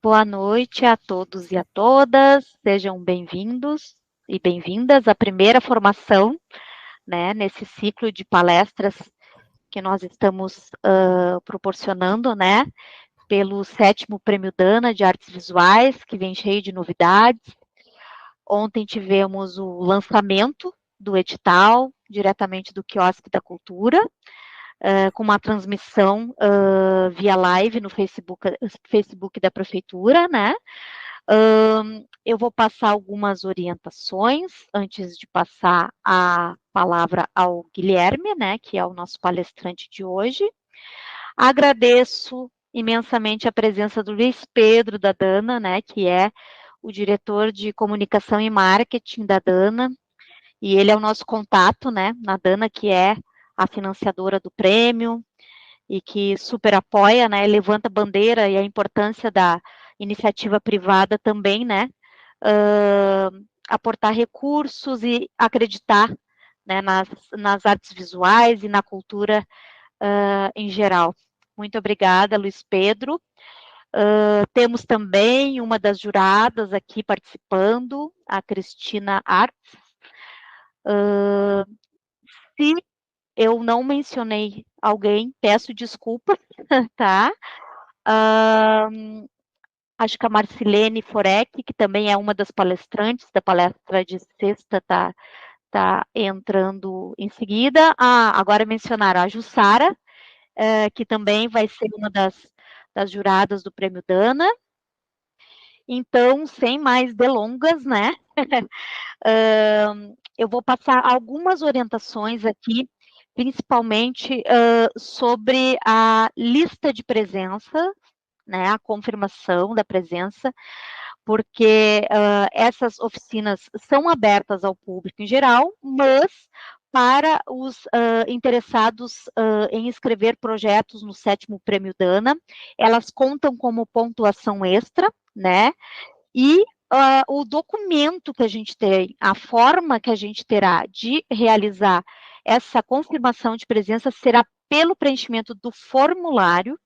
Boa noite a todos e a todas, sejam bem-vindos e bem-vindas à primeira formação, né, nesse ciclo de palestras que nós estamos proporcionando, né, pelo 7º Prêmio Dana de Artes Visuais, que vem cheio de novidades. Ontem tivemos o lançamento do edital, diretamente do Quiosque da Cultura, com uma transmissão via live no Facebook da Prefeitura, né? Eu vou passar algumas orientações antes de passar a palavra ao Guilherme, né, que é o nosso palestrante de hoje. Agradeço imensamente a presença do Luiz Pedro da Dana, né, que é o diretor de comunicação e marketing da Dana, e ele é o nosso contato, né, na Dana, que é a financiadora do prêmio e que super apoia, né, levanta a bandeira e a importância da iniciativa privada também, né, aportar recursos e acreditar, né, nas artes visuais e na cultura em geral. Muito obrigada, Luiz Pedro. Temos também uma das juradas aqui participando, a Cristina Arts. Se eu não mencionei alguém, peço desculpas, tá? Acho que a Marcilene Forek, que também é uma das palestrantes da palestra de sexta, tá entrando em seguida. Agora mencionaram a Jussara, que também vai ser uma das juradas do Prêmio Dana. Então, sem mais delongas, né? Eu vou passar algumas orientações aqui, principalmente sobre a lista de presença, né, a confirmação da presença, porque essas oficinas são abertas ao público em geral, mas para os interessados em escrever projetos no 7º Prêmio Dana, elas contam como pontuação extra, né, e o documento que a gente tem, a forma que a gente terá de realizar essa confirmação de presença será pelo preenchimento do formulário,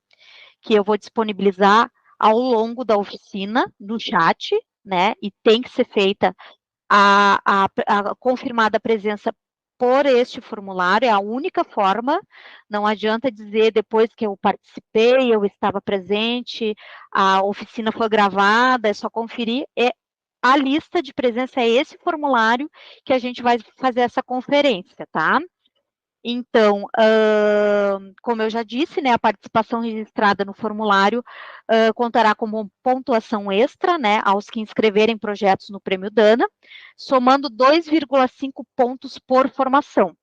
que eu vou disponibilizar ao longo da oficina, no chat, né, e tem que ser feita a confirmada presença por este formulário, é a única forma, não adianta dizer depois que eu participei, eu estava presente, a oficina foi gravada, é só conferir, a lista de presença é esse formulário que a gente vai fazer essa conferência, tá? Então, como eu já disse, né, a participação registrada no formulário contará como pontuação extra, né, aos que inscreverem projetos no Prêmio Dana, somando 2,5 pontos por formação,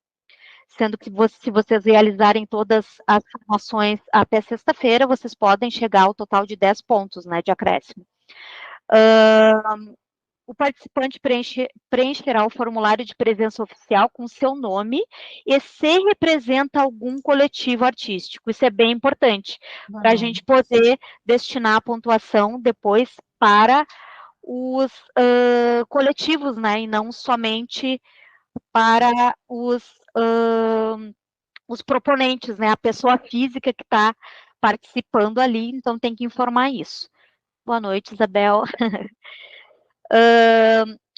sendo que se vocês realizarem todas as formações até sexta-feira, vocês podem chegar ao total de 10 pontos, né, de acréscimo. O participante preencherá o formulário de presença oficial com seu nome e se representa algum coletivo artístico. Isso é bem importante, para a gente poder destinar a pontuação depois para os coletivos, né, e não somente para os proponentes, né, a pessoa física que está participando ali, então tem que informar isso. Boa noite, Isabel.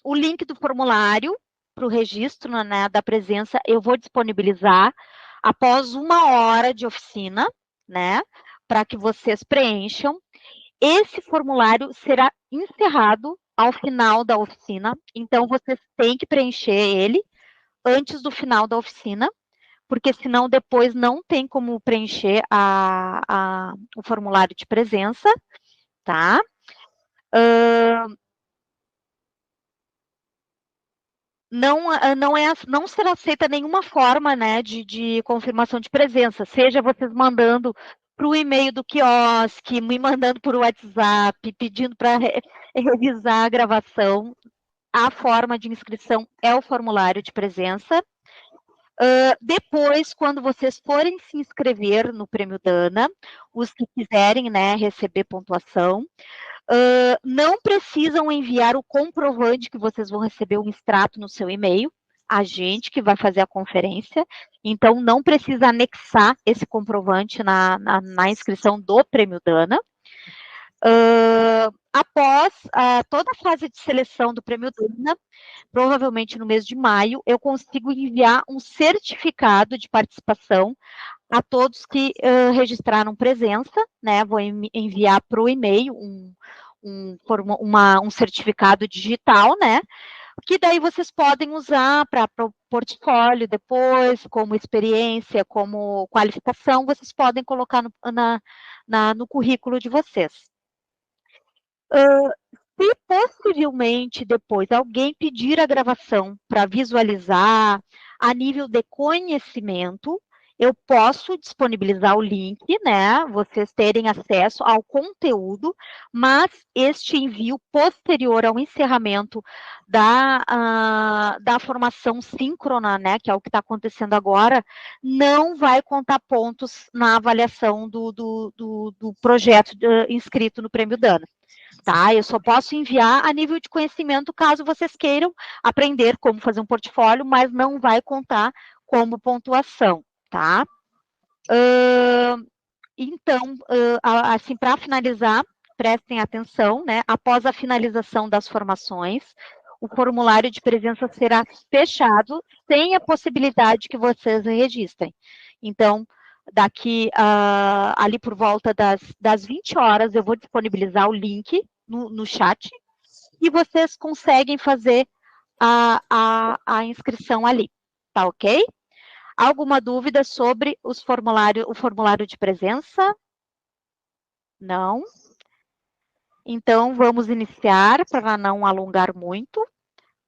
O link do formulário para o registro, né, da presença eu vou disponibilizar após 1 hora de oficina, né, para que vocês preencham. Esse formulário será encerrado ao final da oficina, então vocês têm que preencher ele antes do final da oficina, porque senão depois não tem como preencher o formulário de presença, tá? Não será aceita nenhuma forma, né, de confirmação de presença, seja vocês mandando para o e-mail do quiosque, me mandando por WhatsApp, pedindo para revisar a gravação. A forma de inscrição é o formulário de presença. Depois, quando vocês forem se inscrever no Prêmio Dana, os que quiserem, né, receber pontuação, não precisam enviar o comprovante que vocês vão receber um extrato no seu e-mail, a gente que vai fazer a conferência, então não precisa anexar esse comprovante na inscrição do Prêmio Dana. Após toda a fase de seleção do Prêmio Dana, provavelmente no mês de maio, eu consigo enviar um certificado de participação a todos que registraram presença, né? Vou enviar para o e-mail um certificado digital, né? Que daí vocês podem usar para o portfólio depois, como experiência, como qualificação, vocês podem colocar no currículo de vocês. Se possivelmente depois alguém pedir a gravação para visualizar a nível de conhecimento, eu posso disponibilizar o link, né? Vocês terem acesso ao conteúdo, mas este envio posterior ao encerramento da formação síncrona, né? Que é o que está acontecendo agora, não vai contar pontos na avaliação do projeto inscrito no Prêmio Dana. Tá? Eu só posso enviar a nível de conhecimento caso vocês queiram aprender como fazer um portfólio, mas não vai contar como pontuação, tá? Então, assim, para finalizar, prestem atenção, né? Após a finalização das formações, o formulário de presença será fechado sem a possibilidade que vocês registrem. Então, daqui ali por volta das 20 horas, eu vou disponibilizar o link no chat e vocês conseguem fazer a inscrição ali, tá ok? Alguma dúvida sobre o formulário de presença? Não? Então, vamos iniciar para não alongar muito.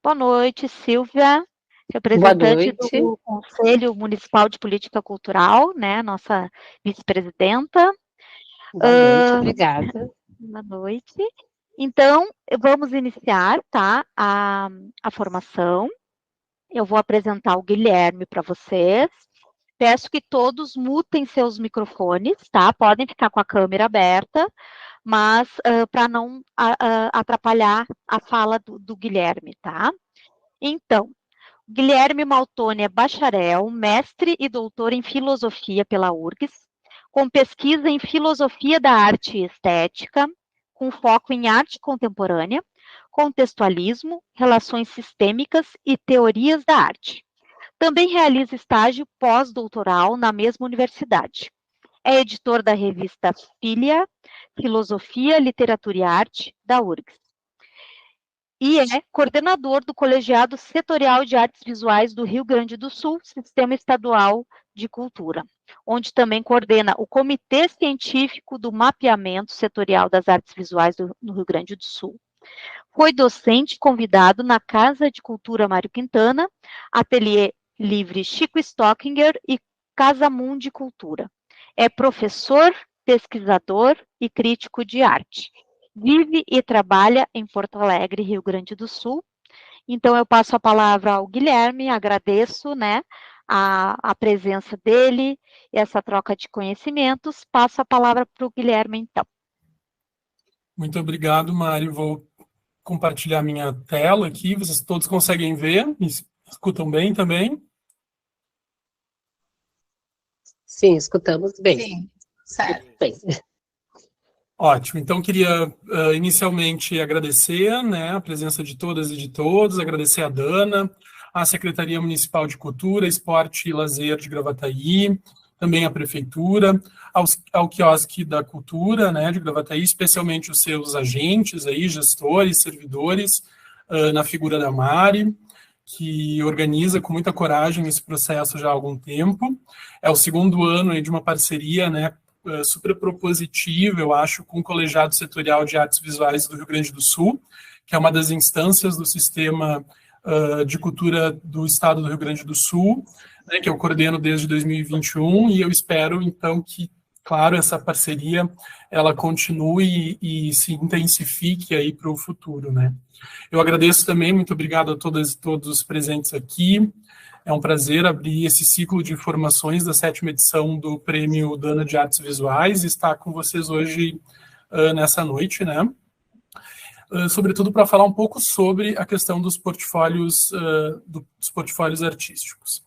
Boa noite, Silvia, representante do Conselho Municipal de Política Cultural, né, nossa vice-presidenta. Boa noite, obrigada. Boa noite. Então, vamos iniciar, tá, a formação. Eu vou apresentar o Guilherme para vocês. Peço que todos mutem seus microfones, tá? Podem ficar com a câmera aberta, mas para não atrapalhar a fala do Guilherme, tá? Então, Guilherme Maltoni é bacharel, mestre e doutor em filosofia pela URGS, com pesquisa em filosofia da arte e estética, com foco em arte contemporânea, contextualismo, relações sistêmicas e teorias da arte. Também realiza estágio pós-doutoral na mesma universidade. É editor da revista Filia, Filosofia, Literatura e Arte, da URGS. E é coordenador do Colegiado Setorial de Artes Visuais do Rio Grande do Sul, Sistema Estadual de Cultura, onde também coordena o Comitê Científico do Mapeamento Setorial das Artes Visuais no Rio Grande do Sul. Foi docente convidado na Casa de Cultura Mário Quintana, Ateliê Livre Chico Stockinger e Casa Mundi Cultura. É professor, pesquisador e crítico de arte. Vive e trabalha em Porto Alegre, Rio Grande do Sul. Então, eu passo a palavra ao Guilherme, agradeço, né, a presença dele e essa troca de conhecimentos. Passo a palavra para o Guilherme, então. Muito obrigado, Mari. Vou compartilhar minha tela aqui. Vocês todos conseguem ver? Me escutam bem também? Sim, escutamos bem. Sim, certo. Bem. Ótimo. Então, queria inicialmente agradecer, né, a presença de todas e de todos, agradecer a Dana, a Secretaria Municipal de Cultura, Esporte e Lazer de Gravataí, também a Prefeitura, ao Quiosque da Cultura, né, de Gravataí, especialmente os seus agentes, aí, gestores, servidores, na figura da Mari, que organiza com muita coragem esse processo já há algum tempo. É o segundo ano aí de uma parceria, né, super propositiva, eu acho, com o Colegiado Setorial de Artes Visuais do Rio Grande do Sul, que é uma das instâncias do sistema de cultura do Estado do Rio Grande do Sul, né, que eu coordeno desde 2021, e eu espero, então, que, claro, essa parceria, ela continue e se intensifique aí para o futuro, né. Eu agradeço também, muito obrigado a todas e todos os presentes aqui. É um prazer abrir esse ciclo de informações da 7ª edição do Prêmio Dana de Artes Visuais e estar com vocês hoje nessa noite, né? Sobretudo para falar um pouco sobre a questão dos portfólios artísticos.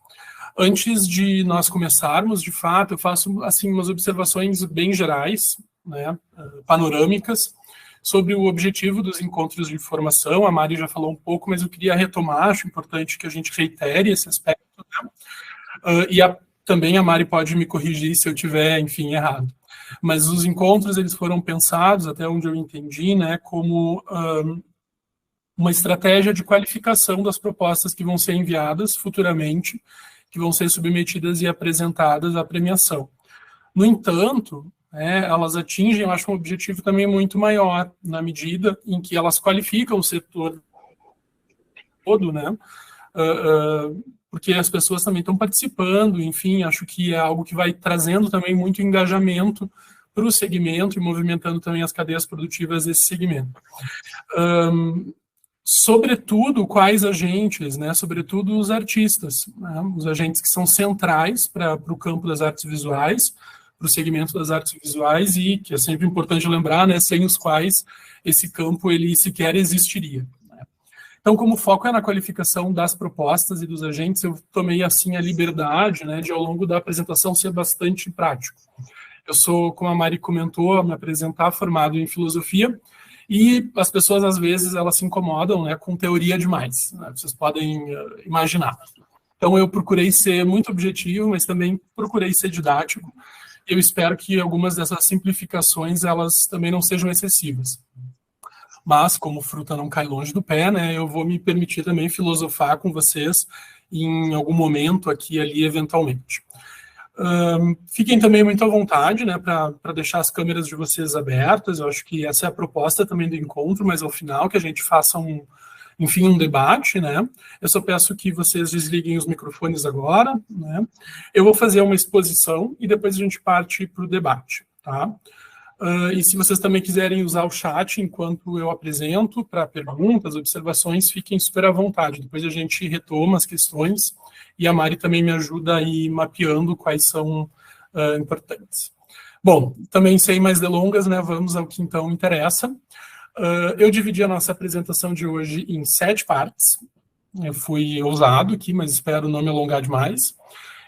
Antes de nós começarmos, de fato, eu faço assim umas observações bem gerais, né, panorâmicas, sobre o objetivo dos encontros de formação. A Mari já falou um pouco, mas eu queria retomar, acho importante que a gente reitere esse aspecto, né? Também a Mari pode me corrigir se eu tiver, enfim, errado. Mas os encontros, eles foram pensados, até onde eu entendi, né, como uma estratégia de qualificação das propostas que vão ser enviadas futuramente, que vão ser submetidas e apresentadas à premiação. No entanto, elas atingem, eu acho, um objetivo também muito maior, na medida em que elas qualificam o setor todo, né, porque as pessoas também estão participando, enfim, acho que é algo que vai trazendo também muito engajamento para o segmento e movimentando também as cadeias produtivas desse segmento. Sobretudo, quais agentes, né? Sobretudo os artistas, né? Os agentes que são centrais para o campo das artes visuais, para o segmento das artes visuais, e que é sempre importante lembrar, né? Sem os quais esse campo ele sequer existiria. Então, como o foco é na qualificação das propostas e dos agentes, eu tomei, assim, a liberdade, né, de, ao longo da apresentação, ser bastante prático. Eu sou, como a Mari comentou, me apresentar formado em filosofia, e as pessoas, às vezes, elas se incomodam, né, com teoria demais, né, vocês podem imaginar. Então, eu procurei ser muito objetivo, mas também procurei ser didático. Eu espero que algumas dessas simplificações, elas também não sejam excessivas. Mas, como fruta não cai longe do pé, né, eu vou me permitir também filosofar com vocês em algum momento aqui, ali, eventualmente. Fiquem também muito à vontade, né, para deixar as câmeras de vocês abertas. Eu acho que essa é a proposta também do encontro, mas ao final que a gente faça enfim, um debate, né. Eu só peço que vocês desliguem os microfones agora, né. Eu vou fazer uma exposição e depois a gente parte para o debate, tá? E se vocês também quiserem usar o chat enquanto eu apresento para perguntas, observações, fiquem super à vontade. Depois a gente retoma as questões e a Mari também me ajuda a ir mapeando quais são importantes. Bom, também sem mais delongas, né, vamos ao que então interessa. Eu dividi a nossa apresentação de hoje em 7 partes. Eu fui ousado aqui, mas espero não me alongar demais.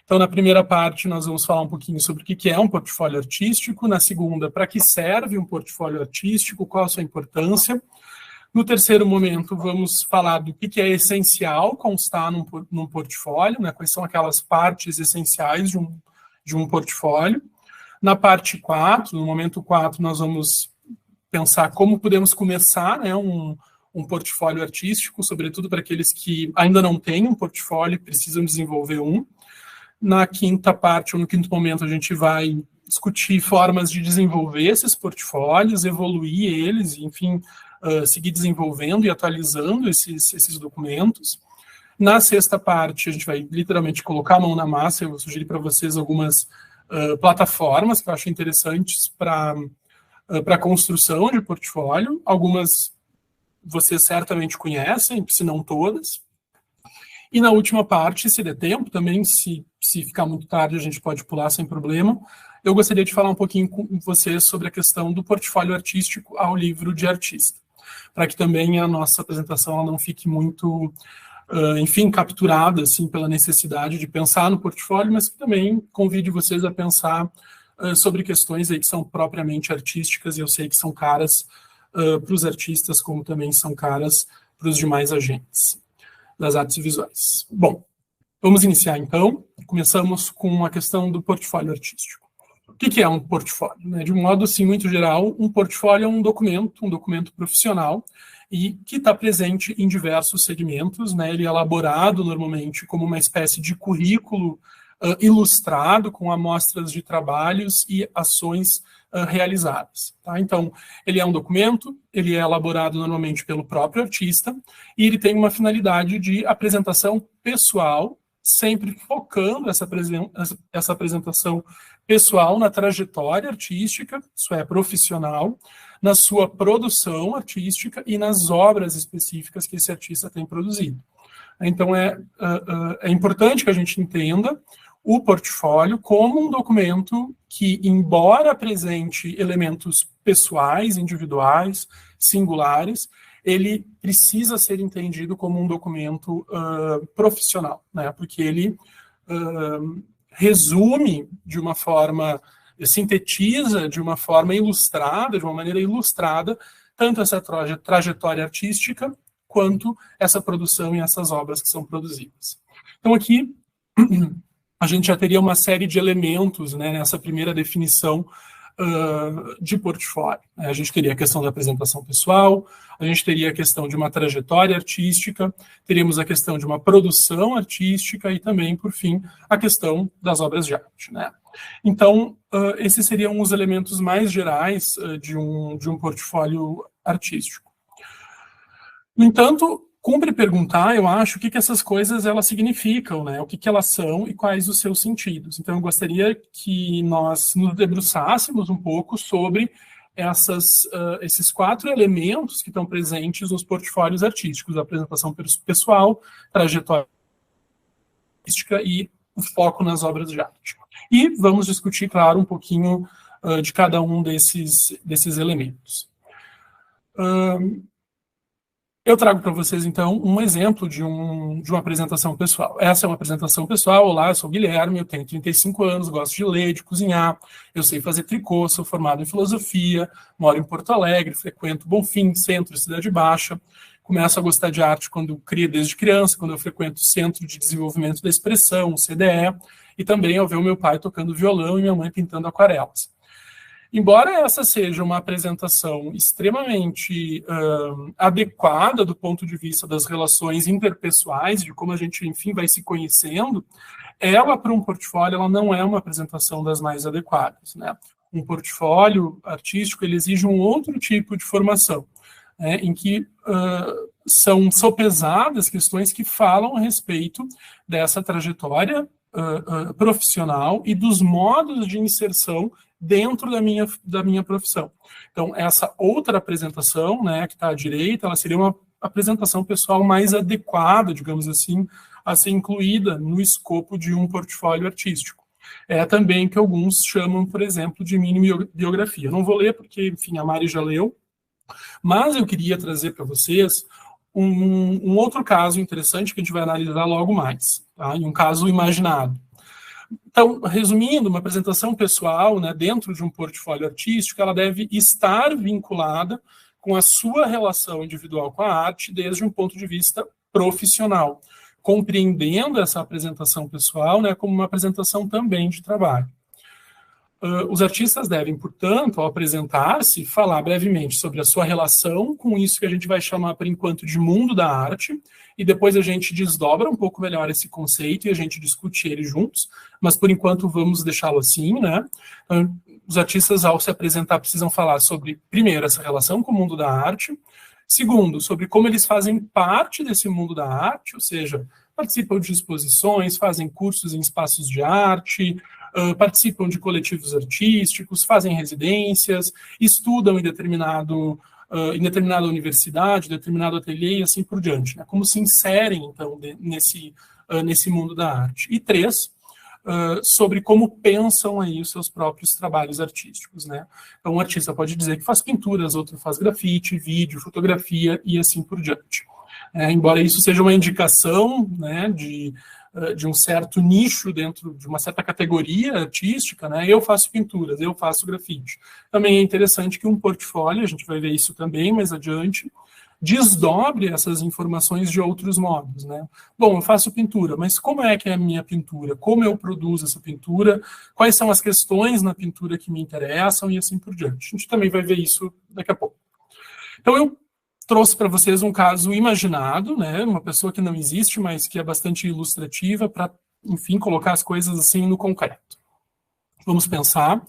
Então, na primeira parte, nós vamos falar um pouquinho sobre o que é um portfólio artístico. Na segunda, para que serve um portfólio artístico, qual a sua importância. No terceiro momento, vamos falar do que é essencial constar num portfólio, né? Quais são aquelas partes essenciais de um portfólio. Na parte 4, no momento 4, nós vamos pensar como podemos começar, né, um portfólio artístico, sobretudo para aqueles que ainda não têm um portfólio e precisam desenvolver um. Na quinta parte, ou no quinto momento, a gente vai discutir formas de desenvolver esses portfólios, evoluir eles, enfim, seguir desenvolvendo e atualizando esses documentos. Na sexta parte, a gente vai literalmente colocar a mão na massa. Eu vou sugerir para vocês algumas plataformas que eu acho interessantes para a construção de portfólio. Algumas vocês certamente conhecem, se não todas. E na última parte, se der tempo, também, se ficar muito tarde, a gente pode pular sem problema. Eu gostaria de falar um pouquinho com vocês sobre a questão do portfólio artístico ao livro de artista, para que também a nossa apresentação ela não fique muito, enfim, capturada assim, pela necessidade de pensar no portfólio, mas que também convide vocês a pensar sobre questões aí que são propriamente artísticas, e eu sei que são caras para os artistas, como também são caras para os demais agentes das artes visuais. Bom, vamos iniciar então. Começamos com a questão do portfólio artístico. O que é um portfólio? Né? De um modo assim, muito geral, um portfólio é um documento profissional, e que está presente em diversos segmentos, né? Ele é elaborado normalmente como uma espécie de currículo ilustrado com amostras de trabalhos e ações realizadas. Tá? Então, ele é um documento, ele é elaborado normalmente pelo próprio artista, e ele tem uma finalidade de apresentação pessoal, sempre focando essa apresentação pessoal na trajetória artística, isso é, profissional, na sua produção artística e nas obras específicas que esse artista tem produzido. Então, é importante que a gente entenda o portfólio como um documento que, embora apresente elementos pessoais, individuais, singulares, ele precisa ser entendido como um documento profissional, né? Porque ele resume de uma forma sintetiza de uma forma ilustrada, de uma maneira ilustrada, tanto essa trajetória artística, quanto essa produção e essas obras que são produzidas. Então, aqui, a gente já teria uma série de elementos, né, nessa primeira definição de portfólio. A gente teria a questão da apresentação pessoal, a gente teria a questão de uma trajetória artística, teríamos a questão de uma produção artística e também, por fim, a questão das obras de arte, né? Então, esses seriam os elementos mais gerais de um portfólio artístico. No entanto, cumpre perguntar, eu acho, o que essas coisas elas significam, né? O que elas são e quais os seus sentidos. Então, eu gostaria que nós nos debruçássemos um pouco sobre esses 4 elementos que estão presentes nos portfólios artísticos: a apresentação pessoal, trajetória artística e o foco nas obras de arte. E vamos discutir, claro, um pouquinho de cada um desses elementos. Eu trago para vocês, então, um exemplo de uma apresentação pessoal. Essa é uma apresentação pessoal. Olá, eu sou o Guilherme, eu tenho 35 anos, gosto de ler, de cozinhar, eu sei fazer tricô, sou formado em filosofia, moro em Porto Alegre, frequento Bonfim, Centro, Cidade Baixa, começo a gostar de arte desde criança, quando eu frequento o Centro de Desenvolvimento da Expressão, o CDE, e também ao ver o meu pai tocando violão e minha mãe pintando aquarelas. Embora essa seja uma apresentação extremamente adequada do ponto de vista das relações interpessoais, de como a gente, enfim, vai se conhecendo, ela, para um portfólio, ela não é uma apresentação das mais adequadas, né? Um portfólio artístico, ele exige um outro tipo de formação, né, em que são sopesadas questões que falam a respeito dessa trajetória profissional e dos modos de inserção dentro da minha profissão. Então, essa outra apresentação, né, que está à direita, ela seria uma apresentação pessoal mais adequada, digamos assim, a ser incluída no escopo de um portfólio artístico. É também que alguns chamam, por exemplo, de mini biografia. Não vou ler porque, enfim, a Mari já leu, mas eu queria trazer para vocês um outro caso interessante que a gente vai analisar logo mais, tá? E um caso imaginado. Então, resumindo, uma apresentação pessoal, né, dentro de um portfólio artístico, ela deve estar vinculada com a sua relação individual com a arte desde um ponto de vista profissional, compreendendo essa apresentação pessoal, né, como uma apresentação também de trabalho. Os artistas devem, portanto, ao apresentar-se, falar brevemente sobre a sua relação com isso que a gente vai chamar, por enquanto, de mundo da arte, e depois a gente desdobra um pouco melhor esse conceito e a gente discute ele juntos, mas, por enquanto, vamos deixá-lo assim, né? Os artistas, ao se apresentar, precisam falar sobre, primeiro, essa relação com o mundo da arte, segundo, sobre como eles fazem parte desse mundo da arte, ou seja, participam de exposições, fazem cursos em espaços de arte, participam de coletivos artísticos, fazem residências, estudam em determinada universidade, determinado ateliê e assim por diante, né? Como se inserem, então, nesse mundo da arte. E 3, sobre como pensam aí os seus próprios trabalhos artísticos, né? Então, um artista pode dizer que faz pinturas, outro faz grafite, vídeo, fotografia e assim por diante. Embora isso seja uma indicação, né, de um certo nicho dentro de uma certa categoria artística, né, eu faço pinturas, eu faço grafite. Também é interessante que um portfólio, a gente vai ver isso também mais adiante, desdobre essas informações de outros modos, né? Bom, eu faço pintura, mas como é que é a minha pintura? Como eu produzo essa pintura? Quais são as questões na pintura que me interessam e assim por diante. A gente também vai ver isso daqui a pouco. Então, eu trouxe para vocês um caso imaginado, né? Uma pessoa que não existe, mas que é bastante ilustrativa para, enfim, colocar as coisas assim no concreto. Vamos pensar,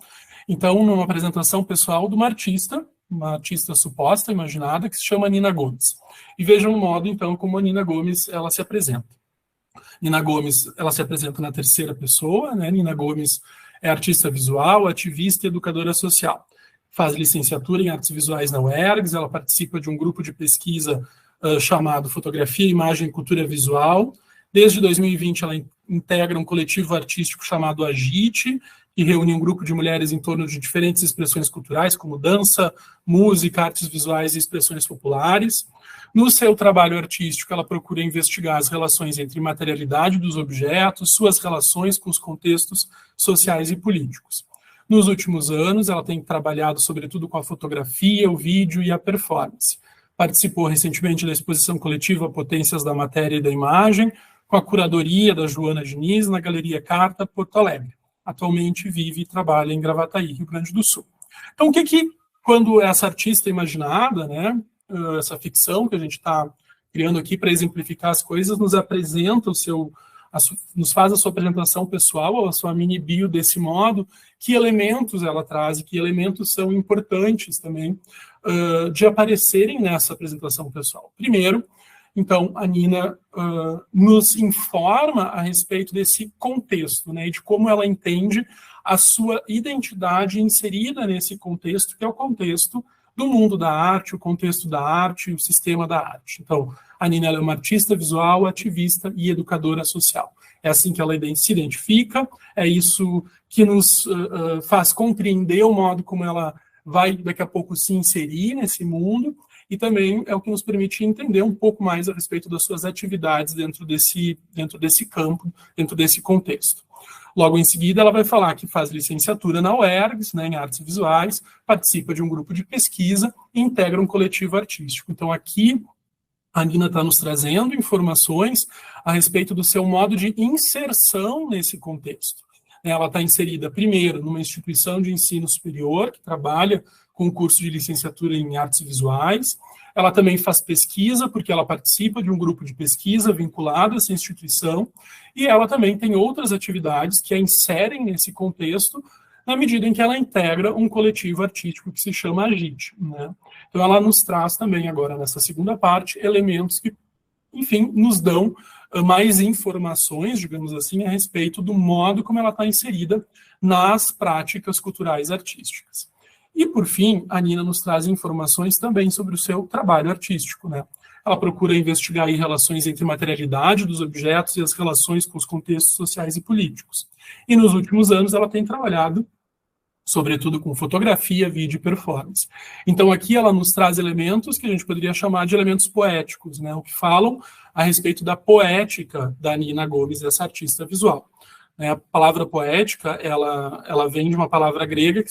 então, numa apresentação pessoal de uma artista suposta, imaginada, que se chama Nina Gomes. E vejam o modo, então, como a Nina Gomes ela se apresenta. Nina Gomes, ela se apresenta na terceira pessoa, né? Nina Gomes é artista visual, ativista e educadora social. Faz licenciatura em artes visuais na UERGS, ela participa de um grupo de pesquisa chamado Fotografia, Imagem e Cultura Visual. Desde 2020, ela integra um coletivo artístico chamado Agite, que reúne um grupo de mulheres em torno de diferentes expressões culturais, como dança, música, artes visuais e expressões populares. No seu trabalho artístico, ela procura investigar as relações entre materialidade dos objetos, suas relações com os contextos sociais e políticos. Nos últimos anos, ela tem trabalhado sobretudo com a fotografia, o vídeo e a performance. Participou recentemente da exposição coletiva Potências da Matéria e da Imagem, com a curadoria da Joana Diniz, na Galeria Carta, Porto Alegre. Atualmente vive e trabalha em Gravataí, Rio Grande do Sul. Então, quando essa artista imaginada, né, essa ficção que a gente está criando aqui para exemplificar as coisas, nos apresenta nos faz a sua apresentação pessoal, a sua mini bio desse modo, que elementos ela traz e que elementos são importantes também de aparecerem nessa apresentação pessoal. Primeiro, então, a Nina nos informa a respeito desse contexto, né, e de como ela entende a sua identidade inserida nesse contexto, que é o contexto do mundo da arte, o contexto da arte, o sistema da arte. Então, a Nina é uma artista visual, ativista e educadora social. É assim que ela se identifica, é isso que nos faz compreender o modo como ela vai, daqui a pouco, se inserir nesse mundo, e também é o que nos permite entender um pouco mais a respeito das suas atividades dentro desse campo, dentro desse contexto. Logo em seguida, ela vai falar que faz licenciatura na UERGS, né, em artes visuais, participa de um grupo de pesquisa e integra um coletivo artístico. Então, aqui, a Nina está nos trazendo informações a respeito do seu modo de inserção nesse contexto. Ela está inserida, primeiro, numa instituição de ensino superior, que trabalha com o curso de licenciatura em artes visuais. Ela também faz pesquisa, porque ela participa de um grupo de pesquisa vinculado a essa instituição, e ela também tem outras atividades que a inserem nesse contexto, na medida em que ela integra um coletivo artístico que se chama Agite, né? Então, ela nos traz também, agora, nessa segunda parte, elementos que, enfim, nos dão mais informações, digamos assim, a respeito do modo como ela está inserida nas práticas culturais artísticas. E, por fim, a Nina nos traz informações também sobre o seu trabalho artístico, né? Ela procura investigar aí relações entre a materialidade dos objetos e as relações com os contextos sociais e políticos. E, nos últimos anos, ela tem trabalhado sobretudo com fotografia, vídeo e performance. Então, aqui ela nos traz elementos que a gente poderia chamar de elementos poéticos, né? O que falam a respeito da poética da Nina Gomes, essa artista visual. A palavra poética, ela vem de uma palavra grega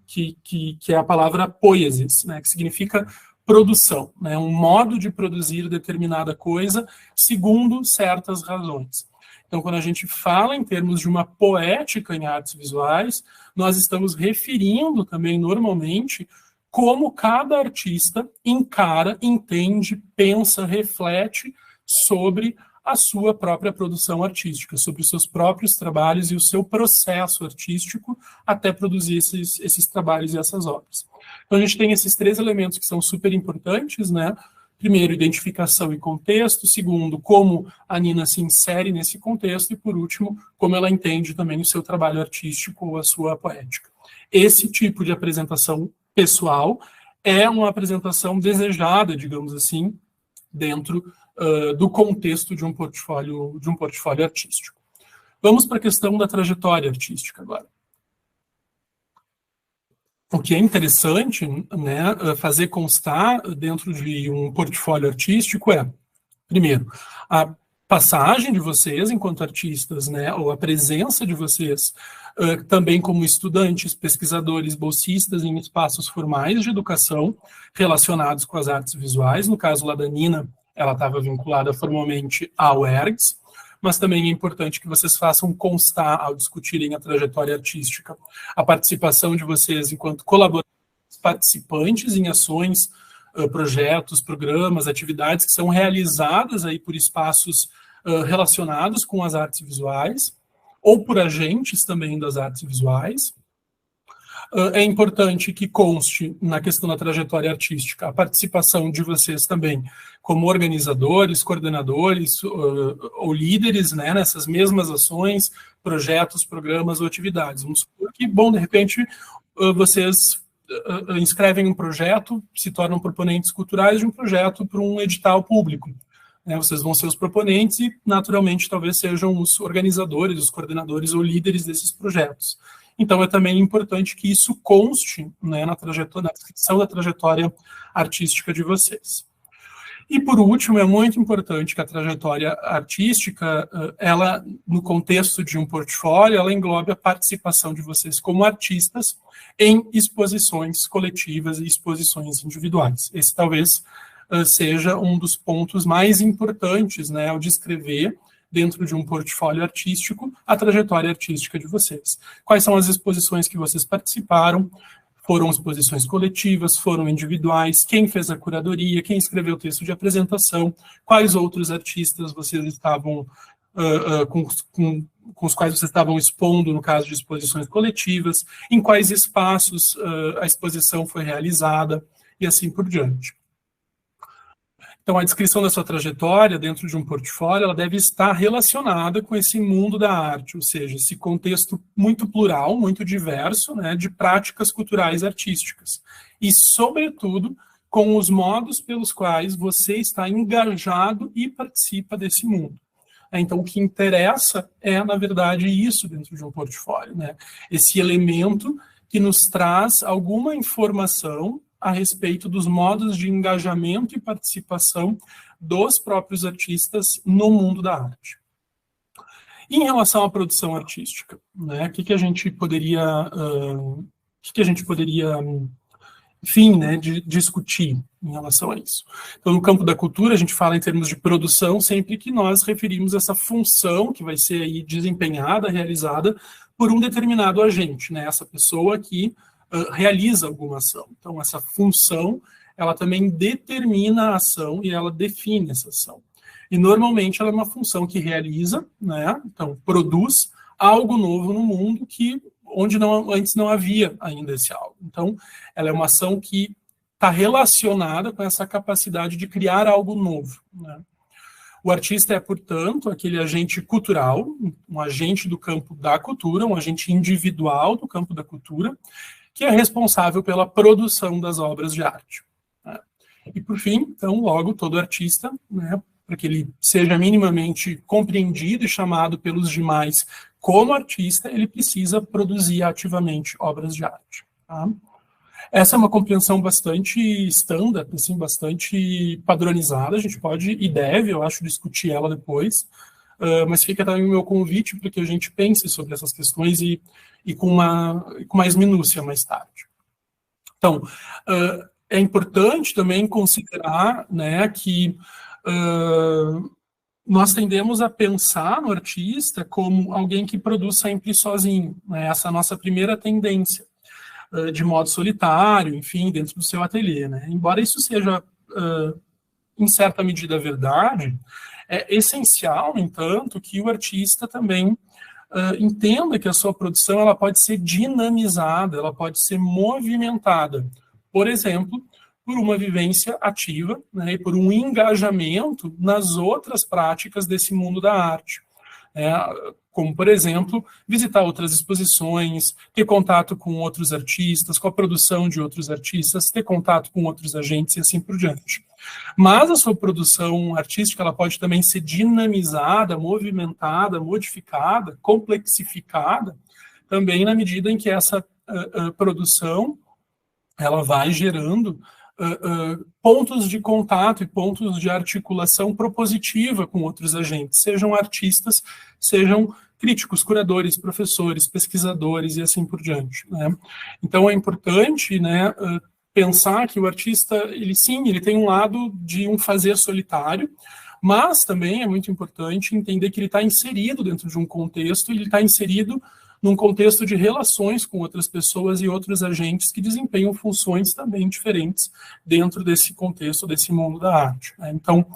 que é a palavra poiesis, né, que significa produção, né, um modo de produzir determinada coisa segundo certas razões. Então, quando a gente fala em termos de uma poética em artes visuais, nós estamos referindo também, normalmente, como cada artista encara, entende, pensa, reflete sobre a sua própria produção artística, sobre os seus próprios trabalhos e o seu processo artístico até produzir esses trabalhos e essas obras. Então, a gente tem esses três elementos que são super importantes, né? Primeiro, identificação e contexto. Segundo, como a Nina se insere nesse contexto. E, por último, como ela entende também o seu trabalho artístico ou a sua poética. Esse tipo de apresentação pessoal é uma apresentação desejada, digamos assim, dentro do contexto de um portfólio artístico. Vamos para a questão da trajetória artística agora. O que é interessante, né, fazer constar dentro de um portfólio artístico é, primeiro, a passagem de vocês enquanto artistas, né, ou a presença de vocês também como estudantes, pesquisadores, bolsistas em espaços formais de educação relacionados com as artes visuais. No caso lá da Nina, ela estava vinculada formalmente à UERGS, mas também é importante que vocês façam constar, ao discutirem a trajetória artística, a participação de vocês enquanto colaboradores, participantes em ações, projetos, programas, atividades que são realizadas aí por espaços relacionados com as artes visuais, ou por agentes também das artes visuais. É importante que conste, na questão da trajetória artística, a participação de vocês também como organizadores, coordenadores ou líderes, né, nessas mesmas ações, projetos, programas ou atividades. Vamos supor que, bom, de repente, vocês inscrevem um projeto, se tornam proponentes culturais de um projeto para um edital público. Vocês vão ser os proponentes e, naturalmente, talvez sejam os organizadores, os coordenadores ou líderes desses projetos. Então, é também importante que isso conste, né, na descrição da trajetória artística de vocês. E, por último, é muito importante que a trajetória artística, ela, no contexto de um portfólio, ela englobe a participação de vocês como artistas em exposições coletivas e exposições individuais. Esse talvez seja um dos pontos mais importantes, né, ao descrever, dentro de um portfólio artístico, a trajetória artística de vocês. Quais são as exposições que vocês participaram? Foram exposições coletivas, foram individuais, quem fez a curadoria, quem escreveu o texto de apresentação, quais outros artistas vocês estavam, com os quais vocês estavam expondo, no caso de exposições coletivas, em quais espaços a exposição foi realizada, e assim por diante. Então, a descrição da sua trajetória dentro de um portfólio, ela deve estar relacionada com esse mundo da arte, ou seja, esse contexto muito plural, muito diverso, né, de práticas culturais artísticas. E, sobretudo, com os modos pelos quais você está engajado e participa desse mundo. Então, o que interessa é, na verdade, isso dentro de um portfólio, né? Esse elemento que nos traz alguma informação a respeito dos modos de engajamento e participação dos próprios artistas no mundo da arte. Em relação à produção artística, né, o que a gente poderia, enfim, né, discutir em relação a isso? Então, no campo da cultura, a gente fala em termos de produção sempre que nós referimos essa função que vai ser aí desempenhada, realizada por um determinado agente, né, essa pessoa que realiza alguma ação. Então, essa função, ela também determina a ação e ela define essa ação. E, normalmente, ela é uma função que realiza, né? Então, produz algo novo no mundo onde antes não havia ainda esse algo. Então, ela é uma ação que está relacionada com essa capacidade de criar algo novo, né? O artista é, portanto, aquele agente cultural, um agente do campo da cultura, um agente individual do campo da cultura, que é responsável pela produção das obras de arte, né? E, por fim, então, logo, todo artista, né, para que ele seja minimamente compreendido e chamado pelos demais como artista, ele precisa produzir ativamente obras de arte, tá? Essa é uma compreensão bastante standard, assim, bastante padronizada, a gente pode e deve, eu acho, discutir ela depois, mas fica também o meu convite para que a gente pense sobre essas questões e com mais minúcia mais tarde. Então, é importante também considerar, né, que nós tendemos a pensar no artista como alguém que produz sempre sozinho, né? Essa é a nossa primeira tendência, de modo solitário, enfim, dentro do seu ateliê, né? Embora isso seja, em certa medida, verdade, é essencial, no entanto, que o artista também entenda que a sua produção ela pode ser dinamizada, ela pode ser movimentada, por exemplo, por uma vivência ativa, né, e por um engajamento nas outras práticas desse mundo da arte. Como, por exemplo, visitar outras exposições, ter contato com outros artistas, com a produção de outros artistas, ter contato com outros agentes e assim por diante. Mas a sua produção artística ela pode também ser dinamizada, movimentada, modificada, complexificada, também na medida em que essa produção ela vai gerando pontos de contato e pontos de articulação propositiva com outros agentes, sejam artistas, sejam críticos, curadores, professores, pesquisadores e assim por diante, né? Então é importante, né, pensar que o artista, ele tem um lado de um fazer solitário, mas também é muito importante entender que ele está inserido dentro de um contexto, ele está inserido num contexto de relações com outras pessoas e outros agentes que desempenham funções também diferentes dentro desse contexto, desse mundo da arte, né? Então,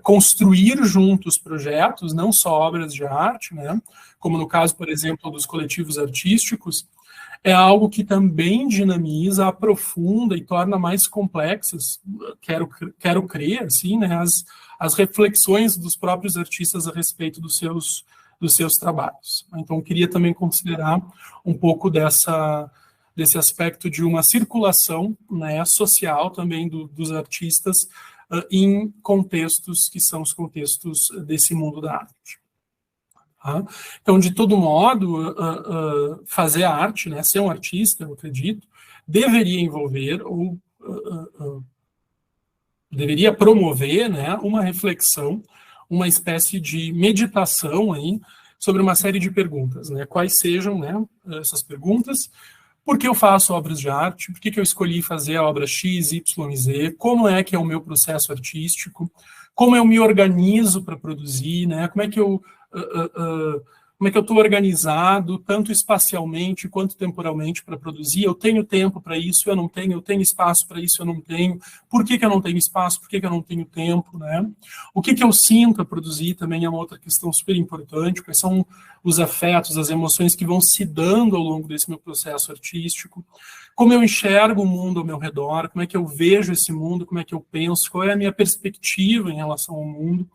construir juntos projetos, não só obras de arte, né, como no caso, por exemplo, dos coletivos artísticos, é algo que também dinamiza, aprofunda e torna mais complexas, quero crer, assim, né, as reflexões dos próprios artistas a respeito dos seus trabalhos. Então, queria também considerar um pouco desse aspecto de uma circulação, né, social também dos artistas em contextos que são os contextos desse mundo da arte. Tá? Então, de todo modo, fazer a arte, né, ser um artista, eu acredito, deveria envolver ou deveria promover, né, uma reflexão, uma espécie de meditação aí sobre uma série de perguntas, né? Quais sejam, né, essas perguntas? Por que eu faço obras de arte? Por que eu escolhi fazer a obra X, Y e Z? Como é que é o meu processo artístico? Como eu me organizo para produzir, né? Como é que eu estou organizado, tanto espacialmente quanto temporalmente para produzir? Eu tenho tempo para isso, eu não tenho, eu tenho espaço para isso, eu não tenho. Por que eu não tenho espaço? Por que eu não tenho tempo, né? O que eu sinto a produzir também é uma outra questão super importante. Quais são os afetos, as emoções que vão se dando ao longo desse meu processo artístico? Como eu enxergo o mundo ao meu redor? Como é que eu vejo esse mundo? Como é que eu penso? Qual é a minha perspectiva em relação ao mundo?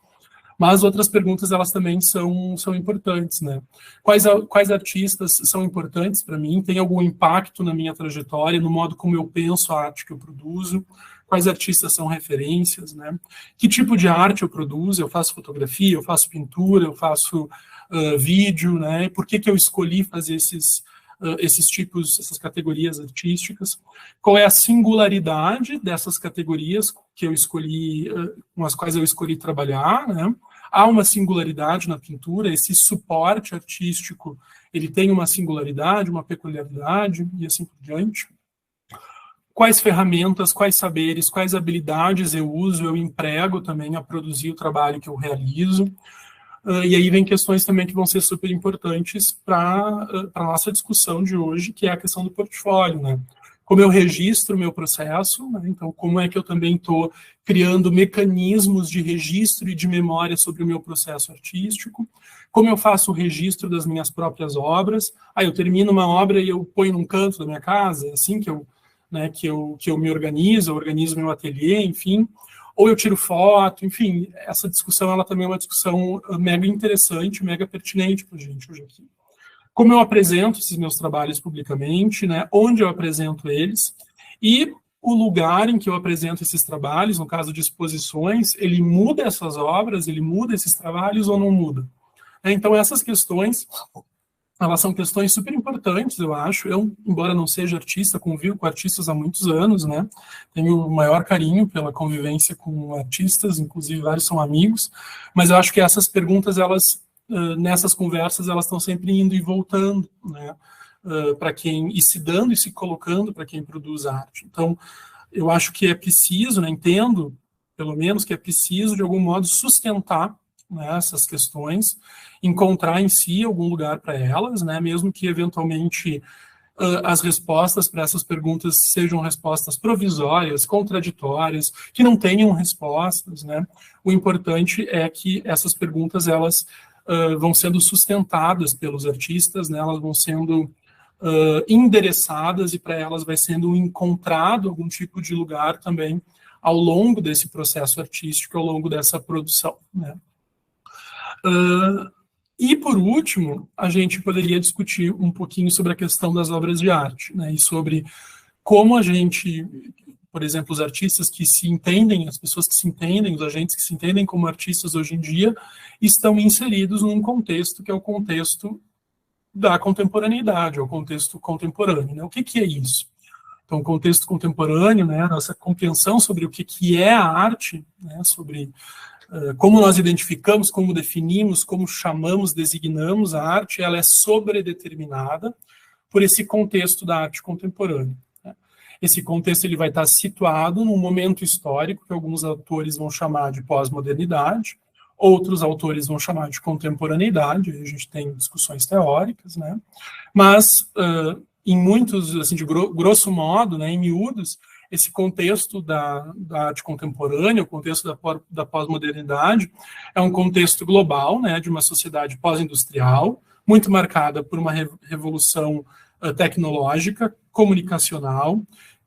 Mas outras perguntas, elas também são importantes, né? Quais artistas são importantes para mim? Tem algum impacto na minha trajetória, no modo como eu penso a arte que eu produzo? Quais artistas são referências, né? Que tipo de arte eu produzo? Eu faço fotografia, eu faço pintura, eu faço vídeo, né? Por que eu escolhi fazer esses tipos, essas categorias artísticas? Qual é a singularidade dessas categorias que eu escolhi, com as quais eu escolhi trabalhar, né? Há uma singularidade na pintura, esse suporte artístico, ele tem uma singularidade, uma peculiaridade, e assim por diante. Quais ferramentas, quais saberes, quais habilidades eu uso, eu emprego também a produzir o trabalho que eu realizo. E aí vem questões também que vão ser super importantes para a nossa discussão de hoje, que é a questão do portfólio, né? Como eu registro o meu processo, né? Então, como é que eu também estou criando mecanismos de registro e de memória sobre o meu processo artístico, como eu faço o registro das minhas próprias obras. Aí eu termino uma obra e eu ponho num canto da minha casa, é assim que eu me organizo, eu organizo meu ateliê, enfim, ou eu tiro foto, enfim, essa discussão, ela também é uma discussão mega interessante, mega pertinente para a gente hoje aqui. Como eu apresento esses meus trabalhos publicamente, né, onde eu apresento eles, e o lugar em que eu apresento esses trabalhos, no caso de exposições, ele muda essas obras, ele muda esses trabalhos ou não muda? Então, essas questões, elas são questões super importantes, eu acho. Eu, embora não seja artista, convivo com artistas há muitos anos, né? Tenho o maior carinho pela convivência com artistas, inclusive vários são amigos, mas eu acho que essas perguntas, elas, nessas conversas, elas estão sempre indo e voltando, né? Para quem, e se dando e se colocando para quem produz arte. Então, eu acho que é preciso, né? Entendo, pelo menos, que é preciso, de algum modo, sustentar, né, essas questões, encontrar em si algum lugar para elas, né, mesmo que eventualmente as respostas para essas perguntas sejam respostas provisórias, contraditórias, que não tenham respostas, né. O importante é que essas perguntas, elas vão sendo sustentadas pelos artistas, né, elas vão sendo endereçadas, e para elas vai sendo encontrado algum tipo de lugar também ao longo desse processo artístico, ao longo dessa produção, né. E, por último, a gente poderia discutir um pouquinho sobre a questão das obras de arte, né, e sobre como a gente, por exemplo, os artistas que se entendem, as pessoas que se entendem, os agentes que se entendem como artistas hoje em dia, estão inseridos num contexto que é o contexto da contemporaneidade, é o contexto contemporâneo, né? O que é isso? Então, o contexto contemporâneo, né, a nossa compreensão sobre o que é a arte, né, sobre como nós identificamos, como definimos, como chamamos, designamos a arte, ela é sobredeterminada por esse contexto da arte contemporânea, né? Esse contexto, ele vai estar situado num momento histórico que alguns autores vão chamar de pós-modernidade, outros autores vão chamar de contemporaneidade, a gente tem discussões teóricas, né? Mas, em muitos, assim, de grosso modo, né, em miúdos, esse contexto da arte contemporânea, o contexto da pós-modernidade, é um contexto global, né, de uma sociedade pós-industrial, muito marcada por uma revolução tecnológica, comunicacional,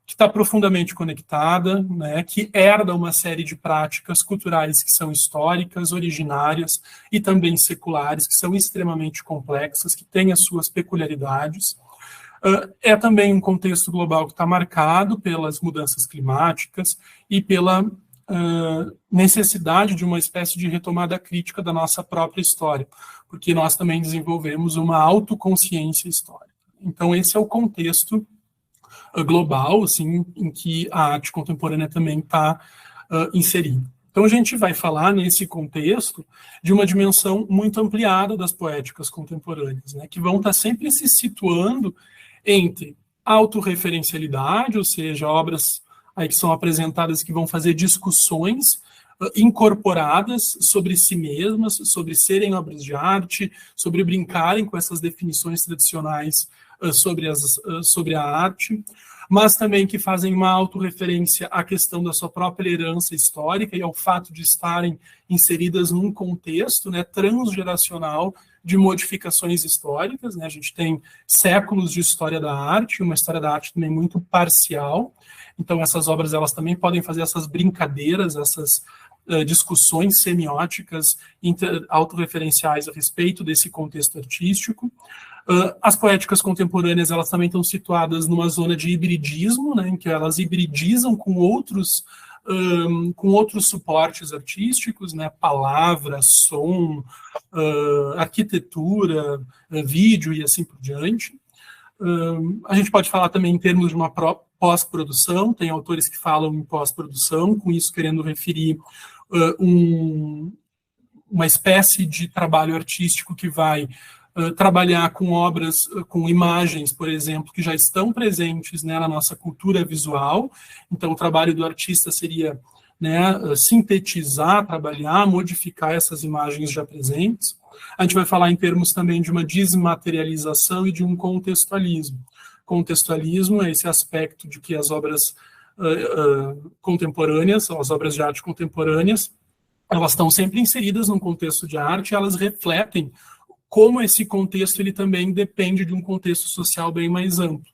que está profundamente conectada, né, que herda uma série de práticas culturais que são históricas, originárias e também seculares, que são extremamente complexas, que têm as suas peculiaridades. É também um contexto global que está marcado pelas mudanças climáticas e pela necessidade de uma espécie de retomada crítica da nossa própria história, porque nós também desenvolvemos uma autoconsciência histórica. Então, esse é o contexto global, assim, em que a arte contemporânea também está inserir. Então, a gente vai falar, nesse contexto, de uma dimensão muito ampliada das poéticas contemporâneas, né, que vão estar sempre se situando entre autorreferencialidade, ou seja, obras aí que são apresentadas que vão fazer discussões incorporadas sobre si mesmas, sobre serem obras de arte, sobre brincarem com essas definições tradicionais sobre a arte, mas também que fazem uma autorreferência à questão da sua própria herança histórica e ao fato de estarem inseridas num contexto, né, transgeracional de modificações históricas, né? A gente tem séculos de história da arte, uma história da arte também muito parcial, então essas obras elas também podem fazer essas brincadeiras, essas discussões semióticas autorreferenciais a respeito desse contexto artístico. As poéticas contemporâneas elas também estão situadas numa zona de hibridismo, né, em que elas hibridizam com outros suportes artísticos, né, palavra, som, arquitetura, vídeo e assim por diante. A gente pode falar também em termos de uma pós-produção, tem autores que falam em pós-produção, com isso querendo referir uma espécie de trabalho artístico que vai trabalhar com obras, com imagens, por exemplo, que já estão presentes, né, na nossa cultura visual. Então, o trabalho do artista seria, né, sintetizar, trabalhar, modificar essas imagens já presentes. A gente vai falar em termos também de uma desmaterialização e de um contextualismo. Contextualismo é esse aspecto de que as obras contemporâneas, as obras de arte contemporâneas, elas estão sempre inseridas num contexto de arte, elas refletem como esse contexto ele também depende de um contexto social bem mais amplo.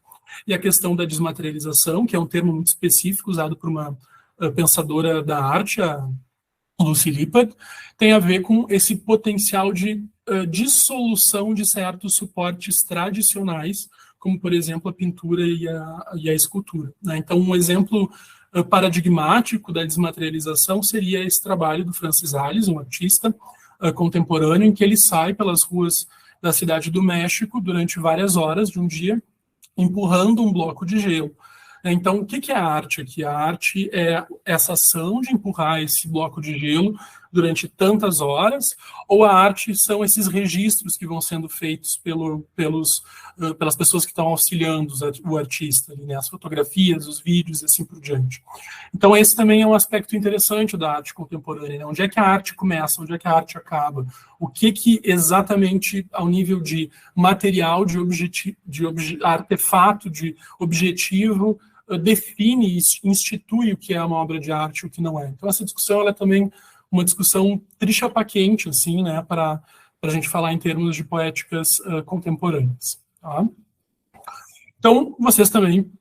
E a questão da desmaterialização, que é um termo muito específico usado por uma pensadora da arte, a Lucy Lippard, tem a ver com esse potencial de dissolução de certos suportes tradicionais, como, por exemplo, a pintura e a escultura, né? Então, um exemplo paradigmático da desmaterialização seria esse trabalho do Francis Allis, um artista contemporâneo, em que ele sai pelas ruas da cidade do México durante várias horas de um dia, empurrando um bloco de gelo. Então, o que é a arte aqui? A arte é essa ação de empurrar esse bloco de gelo durante tantas horas, ou a arte são esses registros que vão sendo feitos pelas pessoas que estão auxiliando o artista, né? As fotografias, os vídeos e assim por diante. Então, esse também é um aspecto interessante da arte contemporânea, né? Onde é que a arte começa, onde é que a arte acaba? O que exatamente, ao nível de material, de artefato, de objetivo, define e institui o que é uma obra de arte e o que não é. Então, essa discussão ela é também uma discussão trichapaquente, assim, né, para a gente falar em termos de poéticas contemporâneas. Tá? Então, vocês também,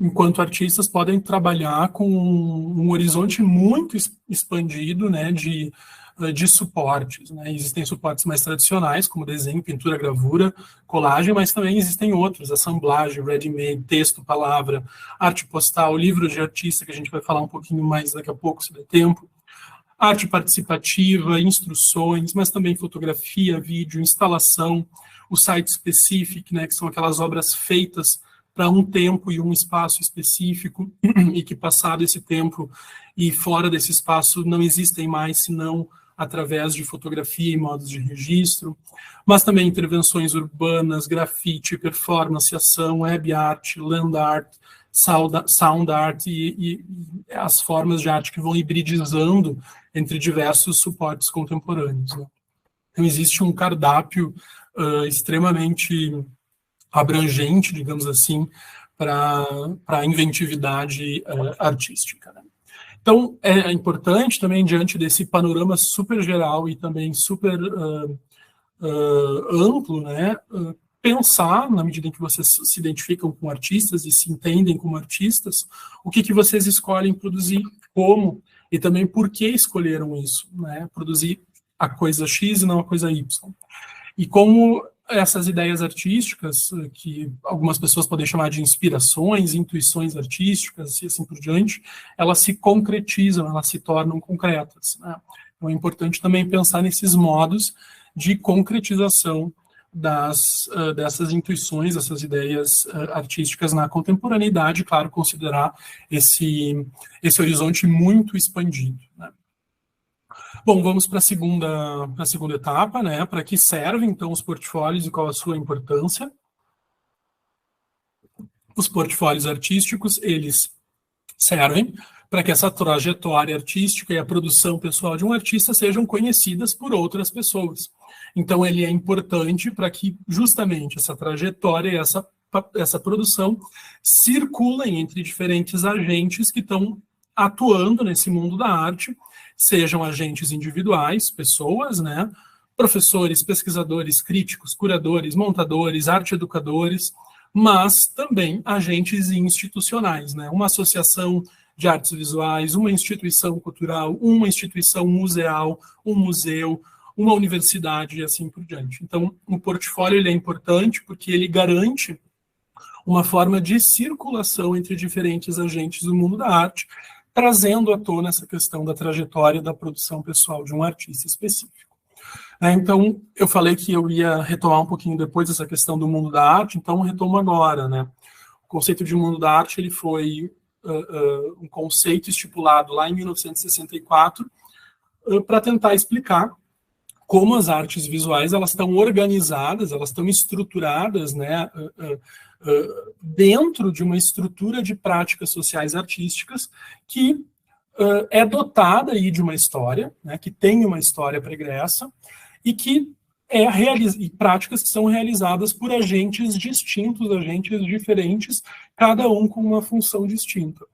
enquanto artistas, podem trabalhar com um horizonte muito expandido, né, de suportes, né? Existem suportes mais tradicionais, como desenho, pintura, gravura, colagem, mas também existem outros, assemblagem, ready-made, texto, palavra, arte postal, livros de artista, que a gente vai falar um pouquinho mais daqui a pouco, se der tempo, arte participativa, instruções, mas também fotografia, vídeo, instalação, o site specific, né, que são aquelas obras feitas para um tempo e um espaço específico, e que passado esse tempo e fora desse espaço não existem mais, senão através de fotografia e modos de registro, mas também intervenções urbanas, grafite, performance, ação, web art, land art, sound art e as formas de arte que vão hibridizando entre diversos suportes contemporâneos, né? Então, existe um cardápio extremamente abrangente, digamos assim, para a inventividade artística, né? Então, é importante também, diante desse panorama super geral e também super amplo, né, pensar, na medida em que vocês se identificam com artistas e se entendem como artistas, o que vocês escolhem produzir, como, e também por que escolheram isso, né, produzir a coisa X e não a coisa Y. E como essas ideias artísticas, que algumas pessoas podem chamar de inspirações, intuições artísticas e assim por diante, elas se concretizam, elas se tornam concretas, né? Então é importante também pensar nesses modos de concretização dessas intuições, dessas ideias artísticas na contemporaneidade, claro, considerar esse horizonte muito expandido, né? Bom, vamos para a segunda etapa, né? Para que servem, então, os portfólios e qual a sua importância? Os portfólios artísticos, eles servem para que essa trajetória artística e a produção pessoal de um artista sejam conhecidas por outras pessoas. Então, ele é importante para que justamente essa trajetória e essa produção circulem entre diferentes agentes que estão atuando nesse mundo da arte, sejam agentes individuais, pessoas, né? Professores, pesquisadores, críticos, curadores, montadores, arte-educadores, mas também agentes institucionais, né? Uma associação de artes visuais, uma instituição cultural, uma instituição museal, um museu, uma universidade e assim por diante. Então, o portfólio ele é importante porque ele garante uma forma de circulação entre diferentes agentes do mundo da arte, trazendo à tona essa questão da trajetória da produção pessoal de um artista específico. Então, eu falei que eu ia retomar um pouquinho depois essa questão do mundo da arte, então retomo agora, né? O conceito de mundo da arte ele foi um conceito estipulado lá em 1964 para tentar explicar como as artes visuais elas estão organizadas, elas estão estruturadas, né, dentro de uma estrutura de práticas sociais artísticas que é dotada aí de uma história, né, que tem uma história pregressa e que e práticas que são realizadas por agentes distintos, agentes diferentes, cada um com uma função distinta.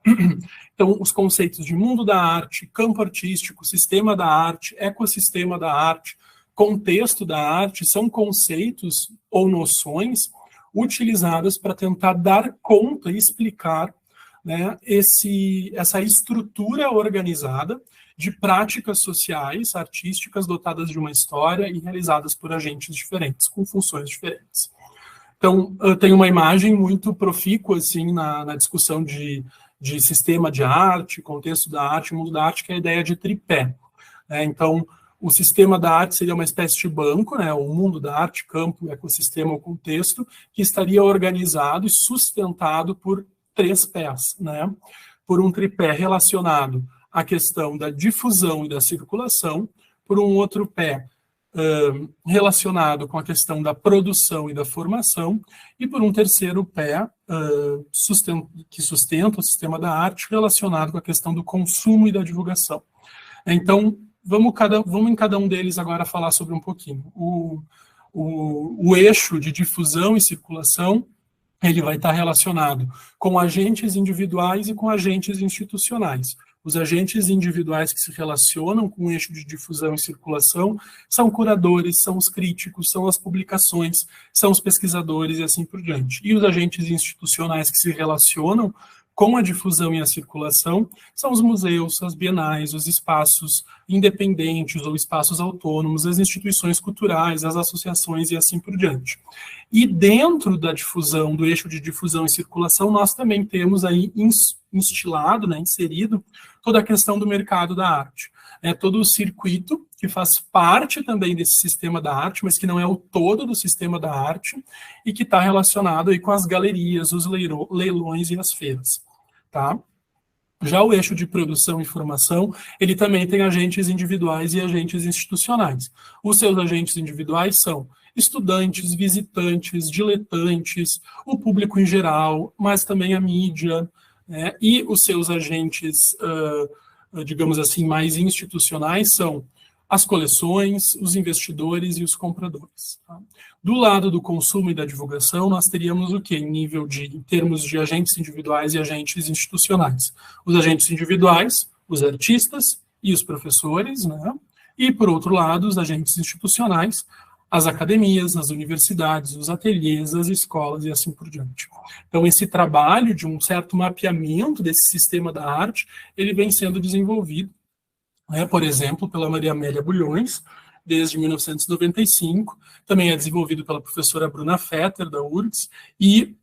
Então, os conceitos de mundo da arte, campo artístico, sistema da arte, ecossistema da arte, contexto da arte, são conceitos ou noções utilizadas para tentar dar conta e explicar, né, essa estrutura organizada de práticas sociais, artísticas, dotadas de uma história e realizadas por agentes diferentes, com funções diferentes. Então, tem uma imagem muito profícua, assim, na discussão de sistema de arte, contexto da arte, mundo da arte, que é a ideia de tripé, né? Então, o sistema da arte seria uma espécie de banco, né? O mundo da arte, campo, ecossistema, o contexto, que estaria organizado e sustentado por 3 pés, né? Por um tripé relacionado à questão da difusão e da circulação, por um outro pé relacionado com a questão da produção e da formação, e por um terceiro pé que sustenta o sistema da arte relacionado com a questão do consumo e da divulgação. Então, vamos em cada um deles agora falar sobre um pouquinho. O eixo de difusão e circulação, ele vai estar relacionado com agentes individuais e com agentes institucionais. Os agentes individuais que se relacionam com o eixo de difusão e circulação são curadores, são os críticos, são as publicações, são os pesquisadores e assim por diante. E os agentes institucionais que se relacionam com a difusão e a circulação são os museus, as bienais, os espaços independentes ou espaços autônomos, as instituições culturais, as associações e assim por diante. E dentro da difusão, do eixo de difusão e circulação, nós também temos aí instilado, né, inserido, toda a questão do mercado da arte. Todo o circuito que faz parte também desse sistema da arte, mas que não é o todo do sistema da arte, e que está relacionado aí com as galerias, os leilões e as feiras. Tá? Já o eixo de produção e formação, ele também tem agentes individuais e agentes institucionais. Os seus agentes individuais são estudantes, visitantes, diletantes, o público em geral, mas também a mídia, né? E os seus agentes, digamos assim, mais institucionais são as coleções, os investidores e os compradores. Tá? Do lado do consumo e da divulgação, nós teríamos o quê? Em termos de agentes individuais e agentes institucionais. Os agentes individuais, os artistas e os professores, né? E, por outro lado, os agentes institucionais, as academias, as universidades, os ateliês, as escolas e assim por diante. Então, esse trabalho de um certo mapeamento desse sistema da arte, ele vem sendo desenvolvido, né, por exemplo, pela Maria Amélia Bulhões, desde 1995, também é desenvolvido pela professora Bruna Fetter, da URGS, e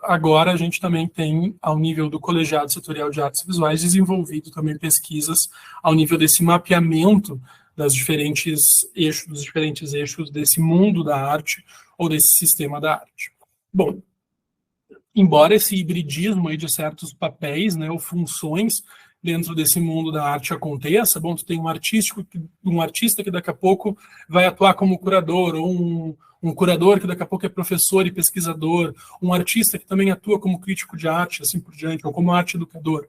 agora a gente também tem, ao nível do Colegiado Setorial de Artes Visuais, desenvolvido também pesquisas ao nível desse mapeamento dos diferentes eixos desse mundo da arte ou desse sistema da arte. Bom, embora esse hibridismo aí de certos papéis, né, ou funções dentro desse mundo da arte aconteça, bom, tu tem um artista que daqui a pouco vai atuar como curador, ou um curador que daqui a pouco é professor e pesquisador, um artista que também atua como crítico de arte, assim por diante, ou como arte educador.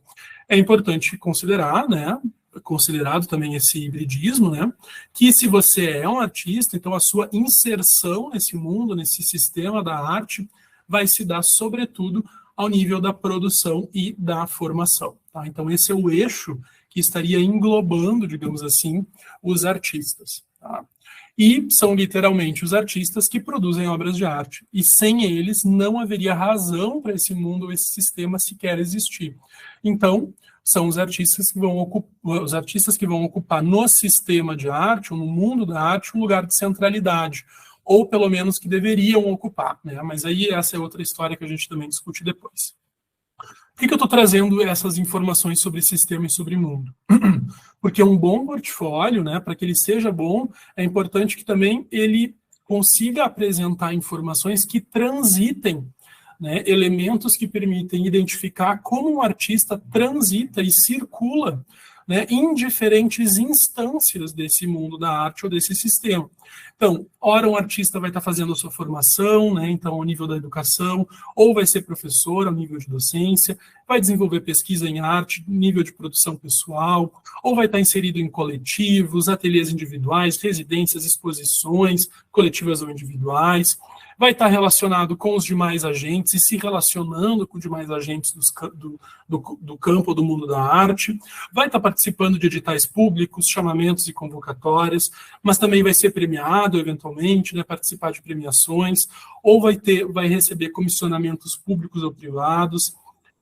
É importante considerar, né, considerado também esse hibridismo, né, que se você é um artista, então a sua inserção nesse mundo, nesse sistema da arte, vai se dar, sobretudo, ao nível da produção e da formação. Tá? Então, esse é o eixo que estaria englobando, digamos assim, os artistas. Tá? E são literalmente os artistas que produzem obras de arte. E sem eles, não haveria razão para esse mundo, esse sistema sequer existir. Então, são os artistas que vão ocupar no sistema de arte, ou no mundo da arte, um lugar de centralidade, ou pelo menos que deveriam ocupar, né? Mas aí essa é outra história que a gente também discute depois. Por que eu estou trazendo essas informações sobre sistema e sobre mundo? Porque um bom portfólio, né, para que ele seja bom, é importante que também ele consiga apresentar informações que transitem, né, elementos que permitem identificar como um artista transita e circula, né, em diferentes instâncias desse mundo da arte ou desse sistema. Então, ora um artista vai estar fazendo a sua formação, né, então ao nível da educação, ou vai ser professor ao nível de docência, vai desenvolver pesquisa em arte, nível de produção pessoal, ou vai estar inserido em coletivos, ateliês individuais, residências, exposições, coletivas ou individuais, vai estar relacionado com os demais agentes e se relacionando com os demais agentes do campo do mundo da arte, vai estar participando de editais públicos, chamamentos e convocatórias, mas também vai ser premiado, eventualmente, né, participar de premiações, ou vai receber comissionamentos públicos ou privados,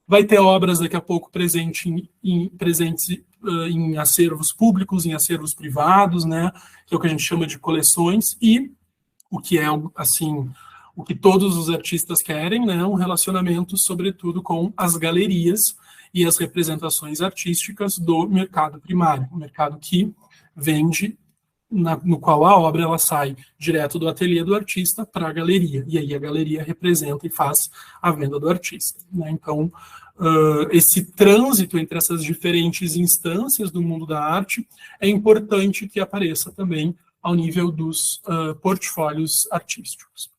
vai ter obras daqui a pouco presentes em acervos públicos, em acervos privados, né, que é o que a gente chama de coleções, e o que é, assim, o que todos os artistas querem, né, um relacionamento, sobretudo, com as galerias e as representações artísticas do mercado primário, o mercado que vende, no qual a obra ela sai direto do ateliê do artista para a galeria, e aí a galeria representa e faz a venda do artista. Né? Então, esse trânsito entre essas diferentes instâncias do mundo da arte é importante que apareça também ao nível dos portfólios artísticos.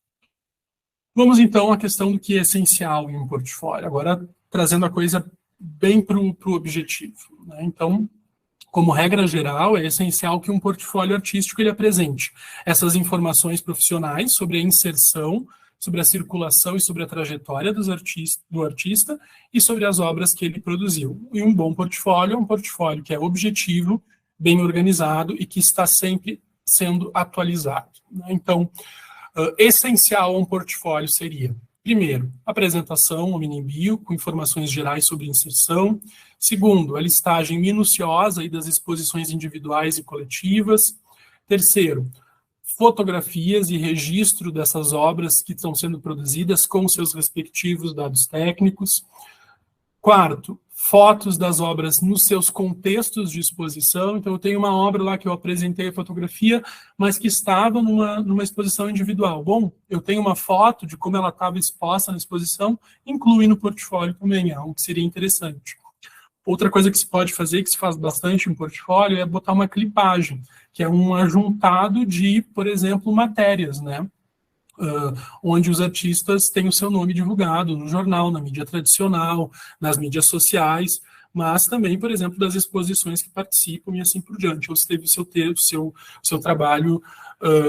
Vamos, então, à questão do que é essencial em um portfólio, agora trazendo a coisa bem para o objetivo. Né? Então, como regra geral, é essencial que um portfólio artístico ele apresente essas informações profissionais sobre a inserção, sobre a circulação e sobre a trajetória do artista e sobre as obras que ele produziu. E um bom portfólio é um portfólio que é objetivo, bem organizado e que está sempre sendo atualizado. Né? Então, essencial a um portfólio seria, primeiro, apresentação, o mini-bio, com informações gerais sobre inserção. Segundo, a listagem minuciosa aí das exposições individuais e coletivas. Terceiro, fotografias e registro dessas obras que estão sendo produzidas com seus respectivos dados técnicos. Quarto, fotos das obras nos seus contextos de exposição. Então, eu tenho uma obra lá que eu apresentei a fotografia, mas que estava numa exposição individual. Bom, eu tenho uma foto de como ela estava exposta na exposição, inclui no portfólio também, é algo que seria interessante. Outra coisa que se pode fazer, que se faz bastante em portfólio, é botar uma clipagem, que é um ajuntado de, por exemplo, matérias, né? Onde os artistas têm o seu nome divulgado no jornal, na mídia tradicional, nas mídias sociais, mas também, por exemplo, das exposições que participam e assim por diante, ou se teve o seu trabalho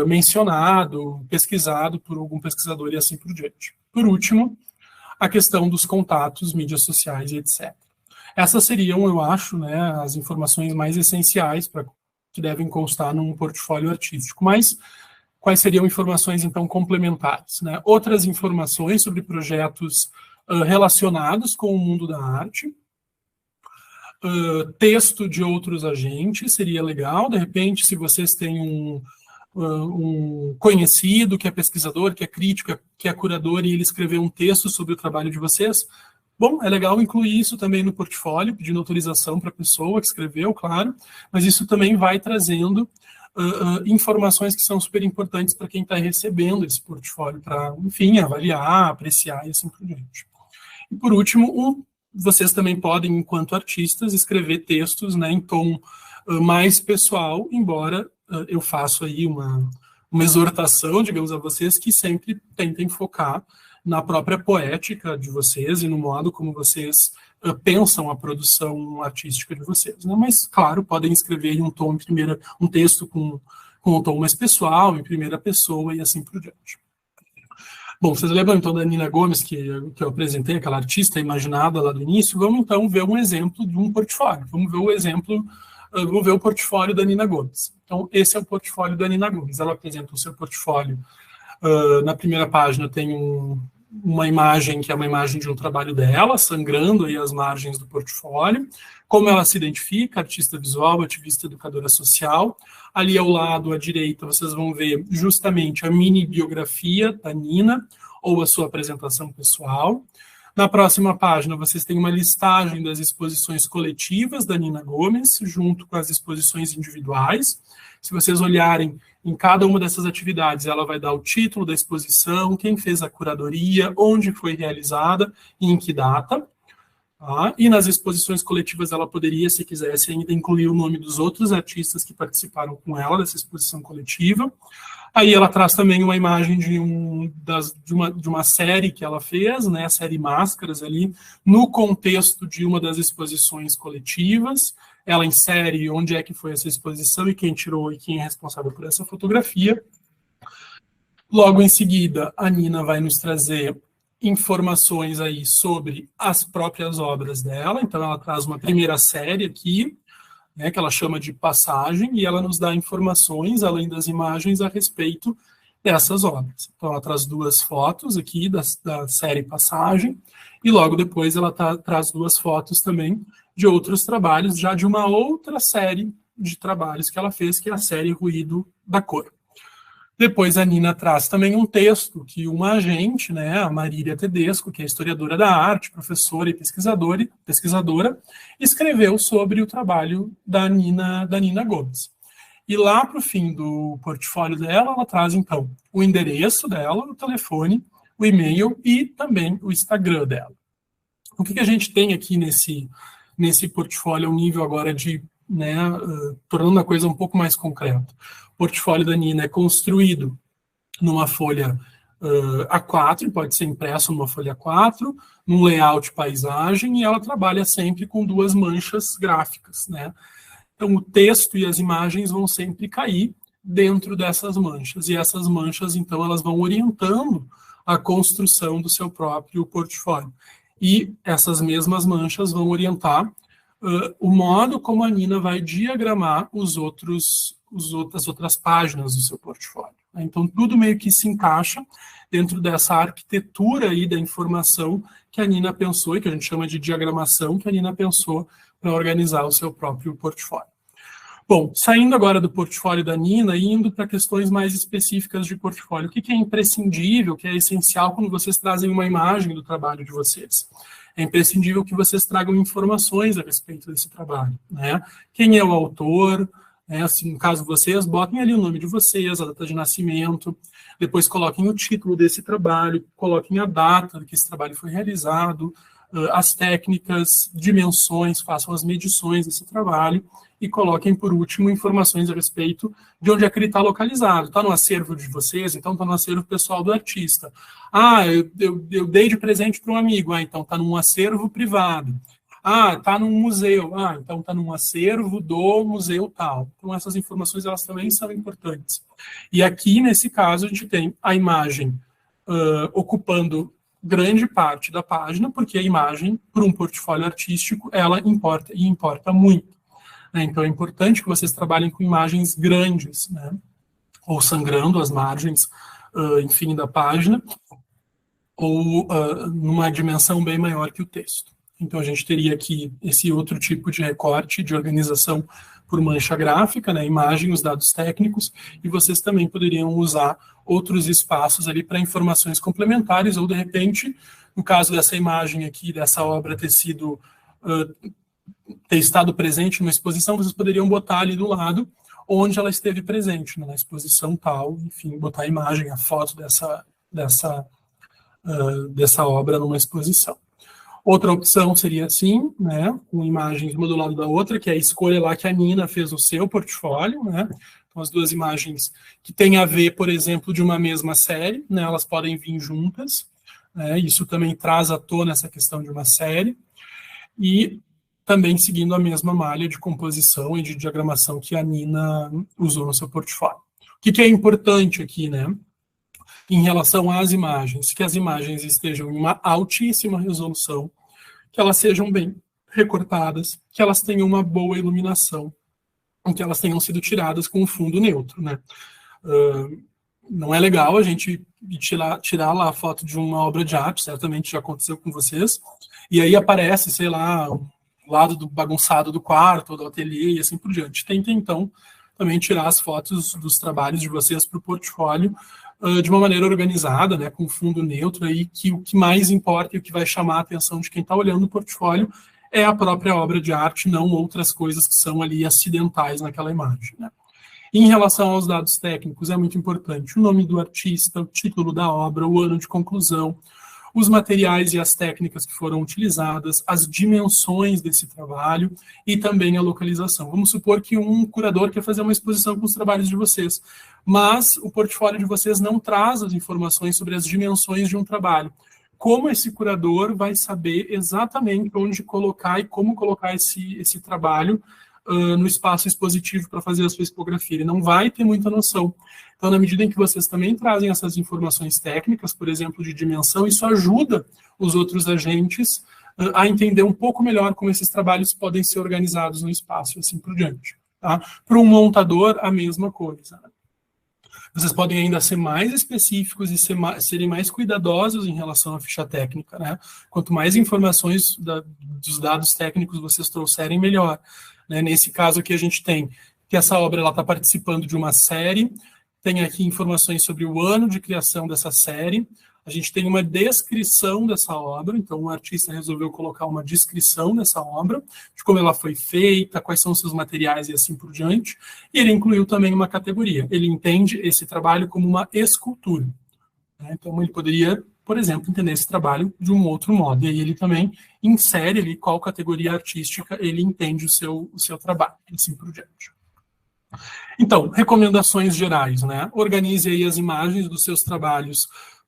mencionado, pesquisado por algum pesquisador e assim por diante. Por último, a questão dos contatos, mídias sociais e etc. Essas seriam, eu acho, né, as informações mais essenciais que devem constar num portfólio artístico, mas quais seriam informações, então, complementares? Né? Outras informações sobre projetos relacionados com o mundo da arte, texto de outros agentes, seria legal, de repente, se vocês têm um conhecido que é pesquisador, que é crítico, que é curador, e ele escreveu um texto sobre o trabalho de vocês, Bom, é legal incluir isso também no portfólio, pedindo autorização para a pessoa que escreveu, claro, mas isso também vai trazendo informações que são super importantes para quem está recebendo esse portfólio, para, enfim, avaliar, apreciar e assim por diante. E por último, vocês também podem, enquanto artistas, escrever textos, né, em tom mais pessoal, embora eu faça aí uma exortação, digamos, a vocês que sempre tentem focar na própria poética de vocês e no modo como vocês pensam a produção artística de vocês, né? Mas, claro, podem escrever em um texto com um tom mais pessoal, em primeira pessoa e assim por diante. Bom, vocês lembram então da Nina Gomes, que eu apresentei, aquela artista imaginada lá do início? Vamos então ver um exemplo de um portfólio. Vamos ver o portfólio da Nina Gomes. Então, esse é o portfólio da Nina Gomes. Ela apresenta o seu portfólio. Na primeira página tem uma imagem que é uma imagem de um trabalho dela, sangrando aí as margens do portfólio. Como ela se identifica, artista visual, ativista educadora social. Ali ao lado, à direita, vocês vão ver justamente a mini biografia da Nina, ou a sua apresentação pessoal. Na próxima página, vocês têm uma listagem das exposições coletivas da Nina Gomes, junto com as exposições individuais. Se vocês olharem em cada uma dessas atividades, ela vai dar o título da exposição, quem fez a curadoria, onde foi realizada e em que data. Tá? E nas exposições coletivas, ela poderia, se quisesse, ainda incluir o nome dos outros artistas que participaram com ela dessa exposição coletiva. Aí ela traz também uma imagem de uma série que ela fez, né, a série Máscaras ali, no contexto de uma das exposições coletivas. Ela insere onde é que foi essa exposição e quem tirou e quem é responsável por essa fotografia. Logo em seguida, a Nina vai nos trazer informações aí sobre as próprias obras dela. Então, ela traz uma primeira série aqui, né, que ela chama de Passagem, e ela nos dá informações, além das imagens, a respeito dessas obras. Então, ela traz 2 fotos aqui da série Passagem, e logo depois ela traz 2 fotos também de outros trabalhos, já de uma outra série de trabalhos que ela fez, que é a série Ruído da Cor. Depois a Nina traz também um texto que uma agente, né, a Marília Tedesco, que é historiadora da arte, professora e pesquisadora, escreveu sobre o trabalho da Nina Gomes. E lá para o fim do portfólio dela, ela traz então o endereço dela, o telefone, o e-mail e também o Instagram dela. O que a gente tem aqui nesse portfólio ao nível agora de, né, tornando a coisa um pouco mais concreta. O portfólio da Nina é construído numa folha A4, pode ser impresso numa folha A4, num layout paisagem, e ela trabalha sempre com 2 manchas gráficas, né? Então, o texto e as imagens vão sempre cair dentro dessas manchas, e essas manchas, então, elas vão orientando a construção do seu próprio portfólio. E essas mesmas manchas vão orientar o modo como a Nina vai diagramar as outras páginas do seu portfólio. Então, tudo meio que se encaixa dentro dessa arquitetura aí da informação que a Nina pensou, e que a gente chama de diagramação, que a Nina pensou para organizar o seu próprio portfólio. Bom, saindo agora do portfólio da Nina e indo para questões mais específicas de portfólio, o que é imprescindível, o que é essencial quando vocês trazem uma imagem do trabalho de vocês? É imprescindível que vocês tragam informações a respeito desse trabalho, né? Quem é o autor, né? Assim, no caso de vocês, botem ali o nome de vocês, a data de nascimento, depois coloquem o título desse trabalho, coloquem a data que esse trabalho foi realizado, as técnicas, dimensões, façam as medições desse trabalho e coloquem, por último, informações a respeito de onde é que ele está localizado. Está no acervo de vocês? Então está no acervo pessoal do artista. Ah, eu dei de presente para um amigo. Ah, então está num acervo privado. Ah, está num museu. Ah, então está num acervo do museu tal. Então essas informações, elas também são importantes. E aqui, nesse caso, a gente tem a imagem ocupando grande parte da página, porque a imagem, para um portfólio artístico, ela importa, e importa muito. Né? Então, é importante que vocês trabalhem com imagens grandes, né? Ou sangrando as margens, enfim, da página, ou numa dimensão bem maior que o texto. Então, a gente teria aqui esse outro tipo de recorte, de organização por mancha gráfica, né? Imagem, os dados técnicos, e vocês também poderiam usar outros espaços ali para informações complementares, ou, de repente, No caso dessa imagem aqui, dessa obra ter estado presente numa exposição, vocês poderiam botar ali do lado onde ela esteve presente, na exposição tal, enfim, botar a imagem, a foto dessa obra numa exposição. Outra opção seria assim, né, com imagens uma do lado da outra, que é a escolha lá que a Nina fez no seu portfólio, né, então as duas imagens que têm a ver, por exemplo, de uma mesma série, né, elas podem vir juntas, né, isso também traz à tona essa questão de uma série, e também seguindo a mesma malha de composição e de diagramação que a Nina usou no seu portfólio. O que é importante aqui, né, em relação às imagens? Que as imagens estejam em uma altíssima resolução, que elas sejam bem recortadas, que elas tenham uma boa iluminação, que elas tenham sido tiradas com um fundo neutro, né? Não é legal a gente tirar lá a foto de uma obra de arte, certamente já aconteceu com vocês, e aí aparece, sei lá, o lado do bagunçado do quarto, do ateliê e assim por diante. Tentem, então, também tirar as fotos dos trabalhos de vocês para o portfólio de uma maneira organizada, né, com fundo neutro, aí, que o que mais importa e o que vai chamar a atenção de quem está olhando o portfólio é a própria obra de arte, não outras coisas que são ali acidentais naquela imagem, né. Em relação aos dados técnicos, é muito importante o nome do artista, o título da obra, o ano de conclusão, os materiais e as técnicas que foram utilizadas, as dimensões desse trabalho e também a localização. Vamos supor que um curador quer fazer uma exposição com os trabalhos de vocês, mas o portfólio de vocês não traz as informações sobre as dimensões de um trabalho. Como esse curador vai saber exatamente onde colocar e como colocar esse trabalho no espaço expositivo para fazer a sua expografia? Ele não vai ter muita noção. Então, na medida em que vocês também trazem essas informações técnicas, por exemplo, de dimensão, isso ajuda os outros agentes a entender um pouco melhor como esses trabalhos podem ser organizados no espaço e assim por diante. Tá? Para um montador, a mesma coisa. Vocês podem ainda ser mais específicos e serem mais cuidadosos em relação à ficha técnica, né? Quanto mais informações dos dados técnicos vocês trouxerem, melhor. Né? Nesse caso aqui, a gente tem que essa obra está participando de uma série, tem aqui informações sobre o ano de criação dessa série, a gente tem uma descrição dessa obra, então o artista resolveu colocar uma descrição dessa obra, de como ela foi feita, quais são os seus materiais e assim por diante, e ele incluiu também uma categoria, ele entende esse trabalho como uma escultura. Né? Então ele poderia, por exemplo, entender esse trabalho de um outro modo, e aí ele também insere ali qual categoria artística ele entende o seu trabalho, e assim por diante. Então, recomendações gerais, né? Organize aí as imagens dos seus trabalhos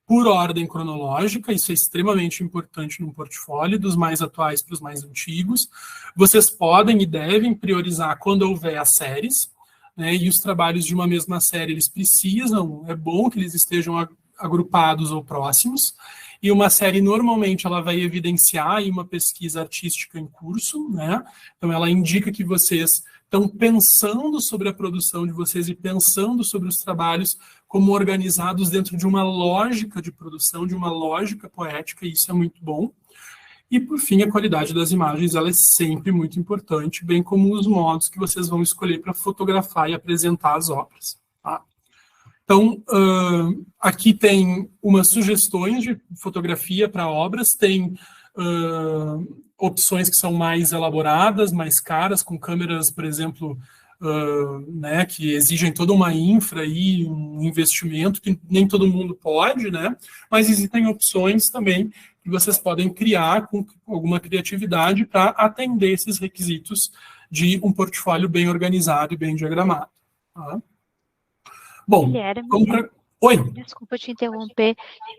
por ordem cronológica, isso é extremamente importante num portfólio, dos mais atuais para os mais antigos. Vocês podem e devem priorizar quando houver as séries, né? E os trabalhos de uma mesma série, eles precisam, é bom que eles estejam agrupados ou próximos, e uma série normalmente ela vai evidenciar aí uma pesquisa artística em curso, né? Então ela indica que vocês estão pensando sobre a produção de vocês e pensando sobre os trabalhos como organizados dentro de uma lógica de produção, de uma lógica poética, e isso é muito bom. E, por fim, a qualidade das imagens ela é sempre muito importante, bem como os modos que vocês vão escolher para fotografar e apresentar as obras. Tá? Então, aqui tem umas sugestões de fotografia para obras, tem opções que são mais elaboradas, mais caras, com câmeras, por exemplo, né, que exigem toda uma infra e um investimento que nem todo mundo pode, né? Mas existem opções também que vocês podem criar com alguma criatividade para atender esses requisitos de um portfólio bem organizado e bem diagramado. Tá? Bom, Guilherme, Oi. Desculpa te interromper,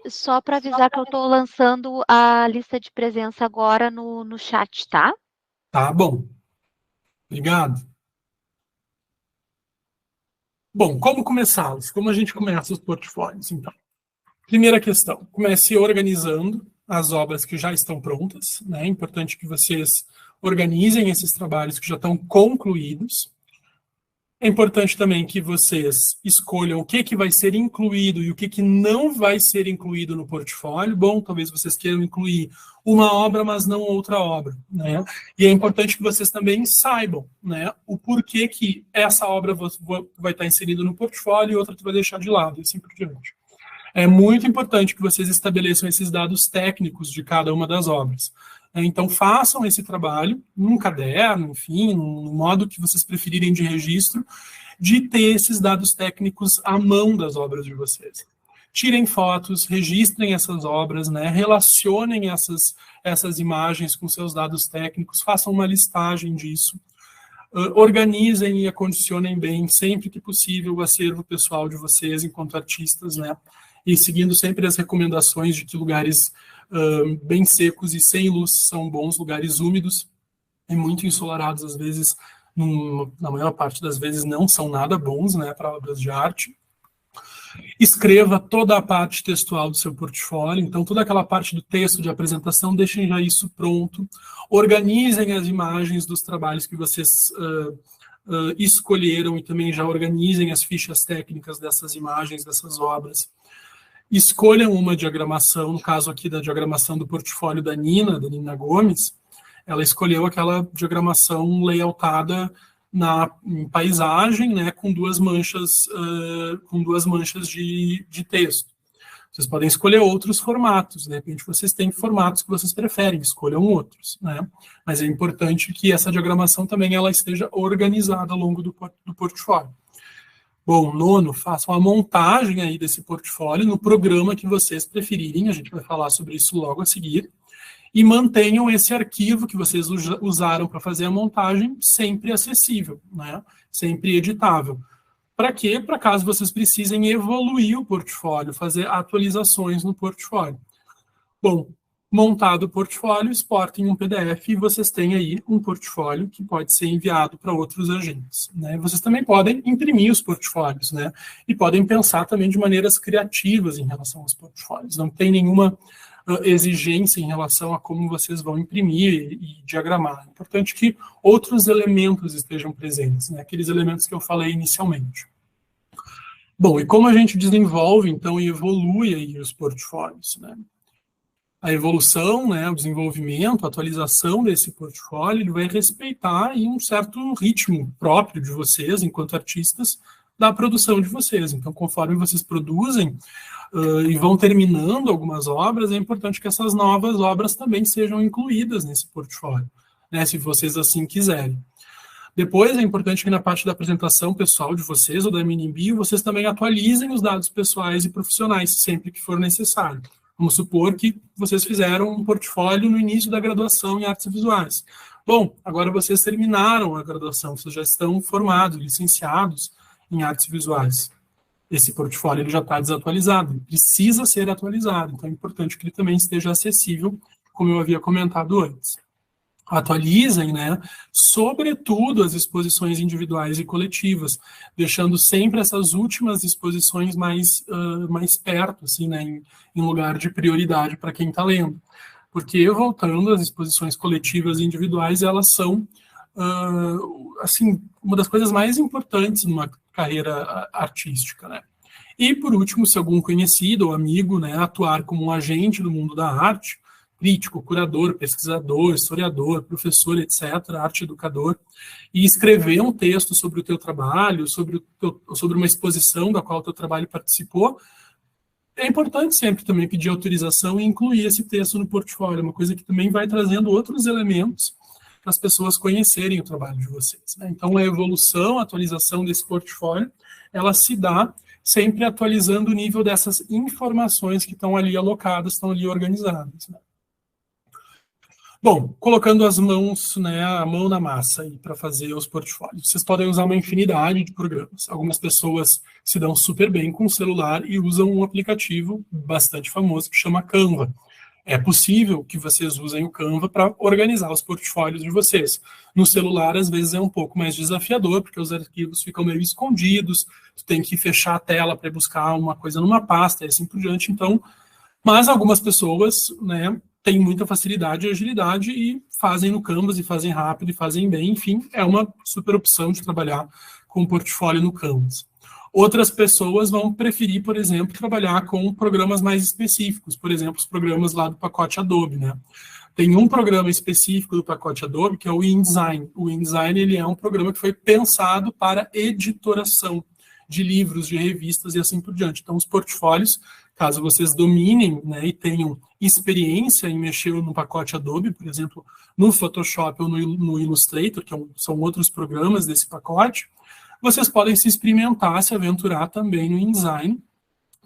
só para avisar que eu estou lançando a lista de presença agora no chat, tá? Tá bom. Obrigado. Bom, como começá-los? Como a gente começa os portfólios, então? Primeira questão, comece organizando as obras que já estão prontas, né? É importante que vocês organizem esses trabalhos que já estão concluídos. É importante também que vocês escolham o que vai ser incluído e o que não vai ser incluído no portfólio. Bom, talvez vocês queiram incluir uma obra, mas não outra obra, né? E é importante que vocês também saibam, né, o porquê que essa obra vai estar inserida no portfólio e outra tu vai deixar de lado, e assim por diante. é muito importante que vocês estabeleçam esses dados técnicos de cada uma das obras. Então, façam esse trabalho num caderno, enfim, no modo que vocês preferirem de registro, de ter esses dados técnicos à mão das obras de vocês. Tirem fotos, registrem essas obras, né, relacionem essas imagens com seus dados técnicos, façam uma listagem disso, organizem e acondicionem bem, sempre que possível, o acervo pessoal de vocês enquanto artistas, né, e seguindo sempre as recomendações de que lugares bem secos e sem luz são bons, lugares úmidos e muito ensolarados, às vezes, na maior parte das vezes, não são nada bons, né, para obras de arte. Escreva toda a parte textual do seu portfólio, então toda aquela parte do texto de apresentação, deixem já isso pronto. Organizem as imagens dos trabalhos que vocês escolheram e também já organizem as fichas técnicas dessas imagens, dessas obras. Escolham uma diagramação, no caso aqui da diagramação do portfólio da Nina Gomes, ela escolheu aquela diagramação layoutada em paisagem, né, com duas manchas de texto. Vocês podem escolher outros formatos, de repente vocês têm formatos que vocês preferem, escolham outros, né? Mas é importante que essa diagramação também ela esteja organizada ao longo do portfólio. Bom, nono, façam a montagem aí desse portfólio no programa que vocês preferirem, a gente vai falar sobre isso logo a seguir, e mantenham esse arquivo que vocês usaram para fazer a montagem sempre acessível, né? Sempre editável. Para quê? Para caso vocês precisem evoluir o portfólio, fazer atualizações no portfólio. Bom, montado o portfólio, exportem um PDF e vocês têm aí um portfólio que pode ser enviado para outros agentes, né? Vocês também podem imprimir os portfólios, né? E podem pensar também de maneiras criativas em relação aos portfólios. Não tem nenhuma exigência em relação a como vocês vão imprimir e diagramar. É importante que outros elementos estejam presentes, né? Aqueles elementos que eu falei inicialmente. Bom, e como a gente desenvolve, então, e evolui aí os portfólios, né? A evolução, né, o desenvolvimento, a atualização desse portfólio, ele vai respeitar aí um certo ritmo próprio de vocês, enquanto artistas, da produção de vocês. Então, conforme vocês produzem e vão terminando algumas obras, é importante que essas novas obras também sejam incluídas nesse portfólio, né, se vocês assim quiserem. Depois, é importante que na parte da apresentação pessoal de vocês, ou da mini-bio, vocês também atualizem os dados pessoais e profissionais, sempre que for necessário. Vamos supor que vocês fizeram um portfólio no início da graduação em artes visuais. Bom, agora vocês terminaram a graduação, vocês já estão formados, licenciados em artes visuais. Esse portfólio ele já está desatualizado, ele precisa ser atualizado, então é importante que ele também esteja acessível, como eu havia comentado antes. Atualizem, né, sobretudo as exposições individuais e coletivas, deixando sempre essas últimas exposições mais perto, assim, né, em lugar de prioridade para quem está lendo. Porque, voltando, as exposições coletivas e individuais, elas são, assim, uma das coisas mais importantes numa carreira artística, né. E, por último, se algum conhecido ou amigo, né, atuar como um agente do mundo da arte, crítico, curador, pesquisador, historiador, professor, etc., arte educador, e escrever um texto sobre o teu trabalho, sobre uma exposição da qual o teu trabalho participou, é importante sempre também pedir autorização e incluir esse texto no portfólio, uma coisa que também vai trazendo outros elementos para as pessoas conhecerem o trabalho de vocês, né? Então, a evolução, a atualização desse portfólio, ela se dá sempre atualizando o nível dessas informações que estão ali alocadas, estão ali organizadas, né? Bom, colocando as mãos, né, a mão na massa aí para fazer os portfólios. Vocês podem usar uma infinidade de programas. Algumas pessoas se dão super bem com o celular e usam um aplicativo bastante famoso que chama Canva. É possível que vocês usem o Canva para organizar os portfólios de vocês. No celular, às vezes, é um pouco mais desafiador, porque os arquivos ficam meio escondidos, tu tem que fechar a tela para buscar uma coisa numa pasta e assim por diante. Então, mas algumas pessoas, né, têm muita facilidade e agilidade e fazem no Canvas, e fazem rápido, e fazem bem. Enfim, é uma super opção de trabalhar com o portfólio no Canvas. Outras pessoas vão preferir, por exemplo, trabalhar com programas mais específicos, por exemplo, os programas lá do pacote Adobe, né? Tem um programa específico do pacote Adobe, que é o InDesign. O InDesign, ele é um programa que foi pensado para editoração de livros, de revistas e assim por diante. Então, os portfólios caso vocês dominem, né, e tenham experiência em mexer no pacote Adobe, por exemplo, no Photoshop ou no Illustrator, que são outros programas desse pacote, vocês podem se experimentar, se aventurar também no InDesign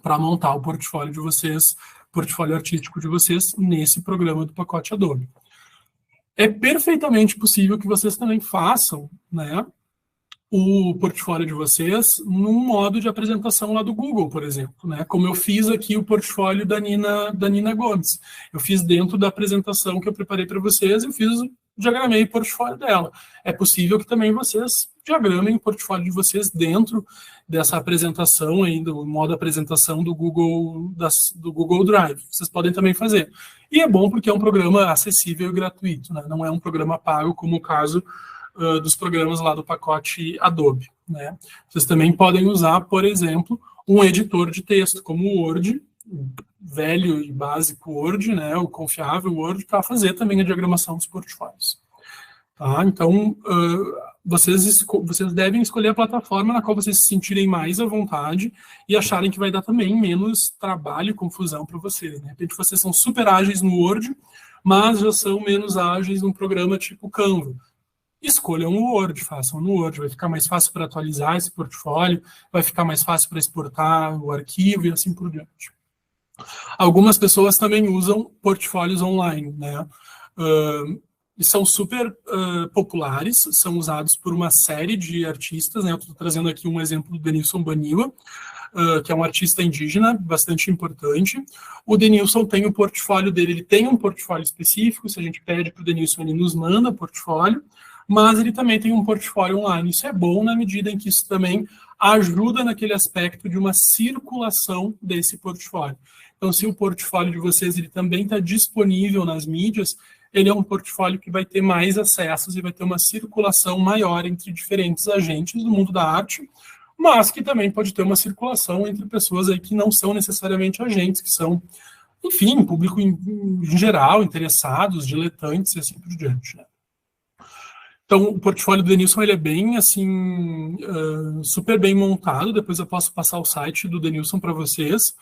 para montar o portfólio de vocês, portfólio artístico de vocês nesse programa do pacote Adobe. É perfeitamente possível que vocês também façam, né, o portfólio de vocês num modo de apresentação lá do Google, por exemplo, né? Como eu fiz aqui o portfólio da Nina Gomes. Eu fiz dentro da apresentação que eu preparei para vocês, diagramei o portfólio dela. É possível que também vocês diagramem o portfólio de vocês dentro dessa apresentação aí, do modo apresentação do Google Drive. Vocês podem também fazer. E é bom porque é um programa acessível e gratuito, né? Não é um programa pago, como o caso dos programas lá do pacote Adobe, né? Vocês também podem usar, por exemplo, um editor de texto, como o Word, velho e básico Word, né? O confiável Word, para fazer também a diagramação dos portfólios. Tá? Então, vocês devem escolher a plataforma na qual vocês se sentirem mais à vontade e acharem que vai dar também menos trabalho e confusão para vocês. De repente, vocês são super ágeis no Word, mas já são menos ágeis num programa tipo Canva. Escolham o Word, façam no Word, vai ficar mais fácil para atualizar esse portfólio, vai ficar mais fácil para exportar o arquivo e assim por diante. Algumas pessoas também usam portfólios online, né? E são super populares, são usados por uma série de artistas, né? Eu estou trazendo aqui um exemplo do Denilson Baniwa, que é um artista indígena bastante importante. O Denilson tem o portfólio dele, ele tem um portfólio específico, se a gente pede para o Denilson, ele nos manda portfólio, mas ele também tem um portfólio online. Isso é bom na medida em que isso também ajuda naquele aspecto de uma circulação desse portfólio. Então, se o portfólio de vocês ele também está disponível nas mídias, ele é um portfólio que vai ter mais acessos e vai ter uma circulação maior entre diferentes agentes do mundo da arte, mas que também pode ter uma circulação entre pessoas aí que não são necessariamente agentes, que são, enfim, público em geral, interessados, diletantes e assim por diante, né? Então, o portfólio do Denilson ele é bem, assim, super bem montado. Depois eu posso passar o site do Denilson para vocês.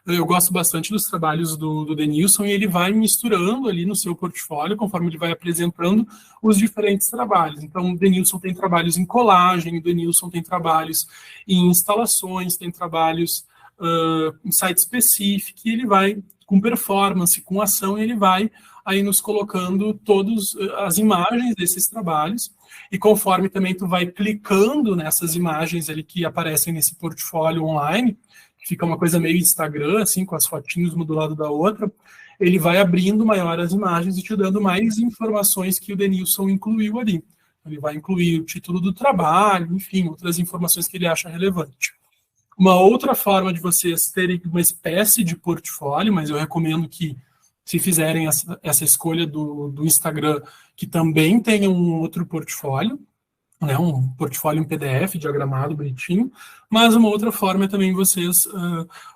Eu gosto bastante dos trabalhos do Denilson e ele vai misturando ali no seu portfólio, conforme ele vai apresentando os diferentes trabalhos. Então, o Denilson tem trabalhos em colagem, o Denilson tem trabalhos em instalações, tem trabalhos em site específico, e ele vai com performance, com ação, e ele vai aí nos colocando todas as imagens desses trabalhos, e conforme também tu vai clicando nessas imagens ali que aparecem nesse portfólio online, que fica uma coisa meio Instagram, assim, com as fotinhos uma do lado da outra, ele vai abrindo maior as imagens e te dando mais informações que o Denilson incluiu ali. Ele vai incluir o título do trabalho, enfim, outras informações que ele acha relevante. Uma outra forma de vocês terem uma espécie de portfólio, mas eu recomendo que, se fizerem essa escolha do Instagram, que também tenha um outro portfólio, né, um portfólio em PDF, diagramado, bonitinho, mas uma outra forma é também vocês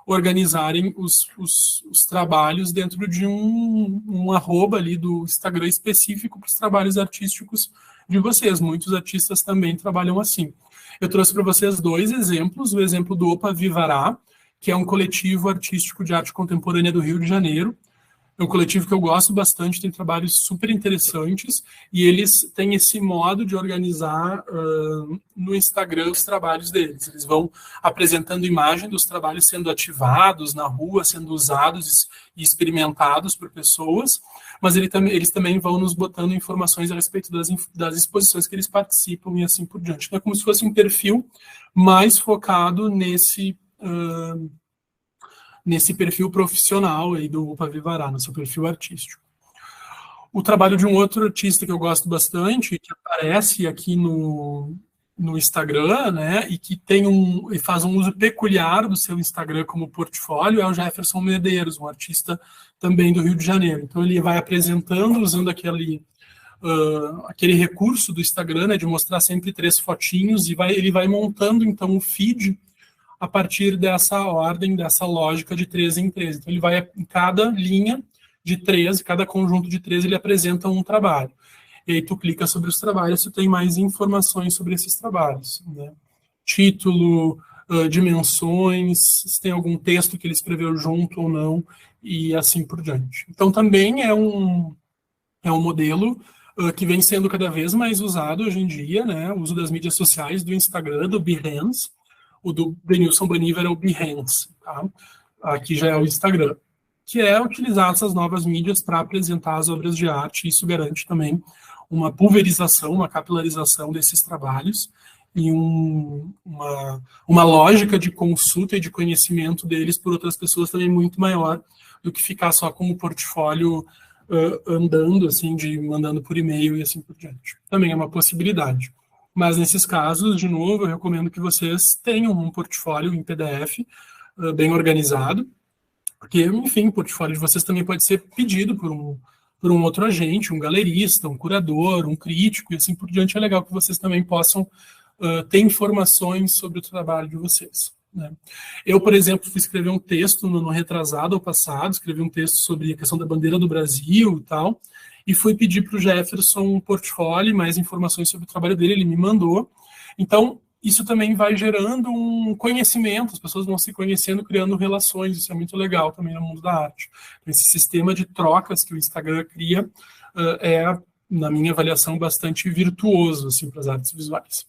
organizarem os trabalhos dentro de um arroba ali do Instagram específico para os trabalhos artísticos de vocês. Muitos artistas também trabalham assim. Eu trouxe para vocês dois exemplos, o exemplo do Opa Vivará, que é um coletivo artístico de arte contemporânea do Rio de Janeiro. É um coletivo que eu gosto bastante, tem trabalhos super interessantes, e eles têm esse modo de organizar no Instagram os trabalhos deles. Eles vão apresentando imagem dos trabalhos sendo ativados na rua, sendo usados e experimentados por pessoas, mas eles também vão nos botando informações a respeito das exposições que eles participam e assim por diante. Então é como se fosse um perfil mais focado nesse perfil profissional aí do Opa Vivará, no seu perfil artístico. O trabalho de um outro artista que eu gosto bastante, que aparece aqui no Instagram, né, e que e faz um uso peculiar do seu Instagram como portfólio, é o Jefferson Medeiros, um artista também do Rio de Janeiro. Então ele vai apresentando, usando aquele recurso do Instagram, né, de mostrar sempre 3 fotinhos, e ele vai montando então o feed a partir dessa ordem, dessa lógica de 3 em 3. Então, ele vai, em cada linha de 3, cada conjunto de 3, ele apresenta um trabalho. E aí, tu clica sobre os trabalhos, tu tem mais informações sobre esses trabalhos, né? Título, dimensões, se tem algum texto que ele escreveu junto ou não, e assim por diante. Então, também é um modelo que vem sendo cada vez mais usado hoje em dia, né? O uso das mídias sociais, do Instagram, do Behance. O do Denilson Baniver é o Behance, tá? Aqui já é o Instagram, que é utilizar essas novas mídias para apresentar as obras de arte. Isso garante também uma pulverização, uma capilarização desses trabalhos e uma lógica de consulta e de conhecimento deles por outras pessoas também muito maior do que ficar só com o portfólio andando, assim, mandando por e-mail e assim por diante. Também é uma possibilidade. Mas nesses casos, de novo, eu recomendo que vocês tenham um portfólio em PDF bem organizado, porque, enfim, o portfólio de vocês também pode ser pedido por um outro agente, um galerista, um curador, um crítico e assim por diante. É legal que vocês também possam ter informações sobre o trabalho de vocês, né? Eu, por exemplo, fui escrever um texto no retrasado ao passado, escrevi um texto sobre a questão da bandeira do Brasil e tal, e fui pedir para o Jefferson um portfólio, mais informações sobre o trabalho dele, ele me mandou. Então, isso também vai gerando um conhecimento, as pessoas vão se conhecendo, criando relações, isso é muito legal também no mundo da arte. Esse sistema de trocas que o Instagram cria é, na minha avaliação, bastante virtuoso assim, para as artes visuais.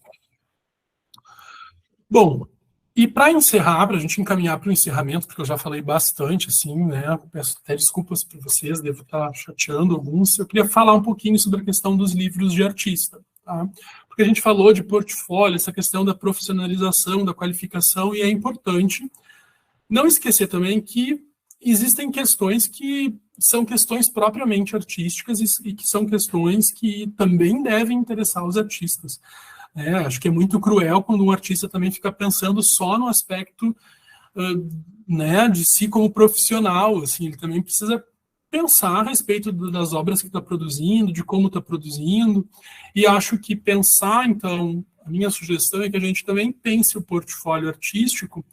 Bom, e para encerrar, para a gente encaminhar para o encerramento, porque eu já falei bastante, assim, né? Peço até desculpas para vocês, devo estar chateando alguns. Eu queria falar um pouquinho sobre a questão dos livros de artista, tá? Porque a gente falou de portfólio, essa questão da profissionalização, da qualificação, e é importante não esquecer também que existem questões que são questões propriamente artísticas e que são questões que também devem interessar os artistas. Acho que é muito cruel quando um artista também fica pensando só no aspecto né, de si como profissional. Assim, ele também precisa pensar a respeito das obras que está produzindo, de como está produzindo. E acho que pensar, então, a minha sugestão é que a gente também pense o portfólio artístico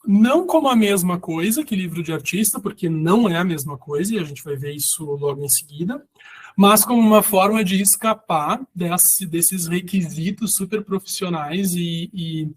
não como a mesma coisa que livro de artista, porque não é a mesma coisa, e a gente vai ver isso logo em seguida, mas como uma forma de escapar desses requisitos super profissionais e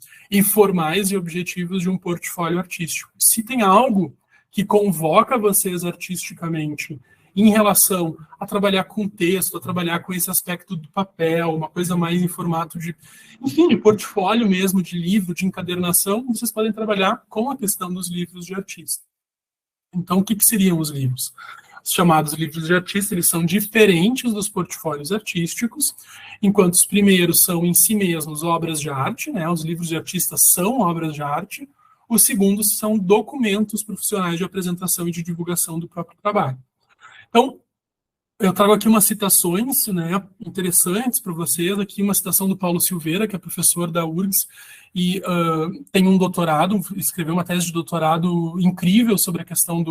formais e objetivos de um portfólio artístico. Se tem algo que convoca vocês artisticamente em relação a trabalhar com texto, a trabalhar com esse aspecto do papel, uma coisa mais em formato de, enfim, de portfólio mesmo, de livro, de encadernação, vocês podem trabalhar com a questão dos livros de artista. Então, o que seriam os livros? Os chamados livros de artista, eles são diferentes dos portfólios artísticos, enquanto os primeiros são em si mesmos obras de arte, né? Os livros de artista são obras de arte, os segundos são documentos profissionais de apresentação e de divulgação do próprio trabalho. Então, eu trago aqui umas citações, né, interessantes para vocês. Aqui uma citação do Paulo Silveira, que é professor da URGS e tem um doutorado, escreveu uma tese de doutorado incrível sobre a questão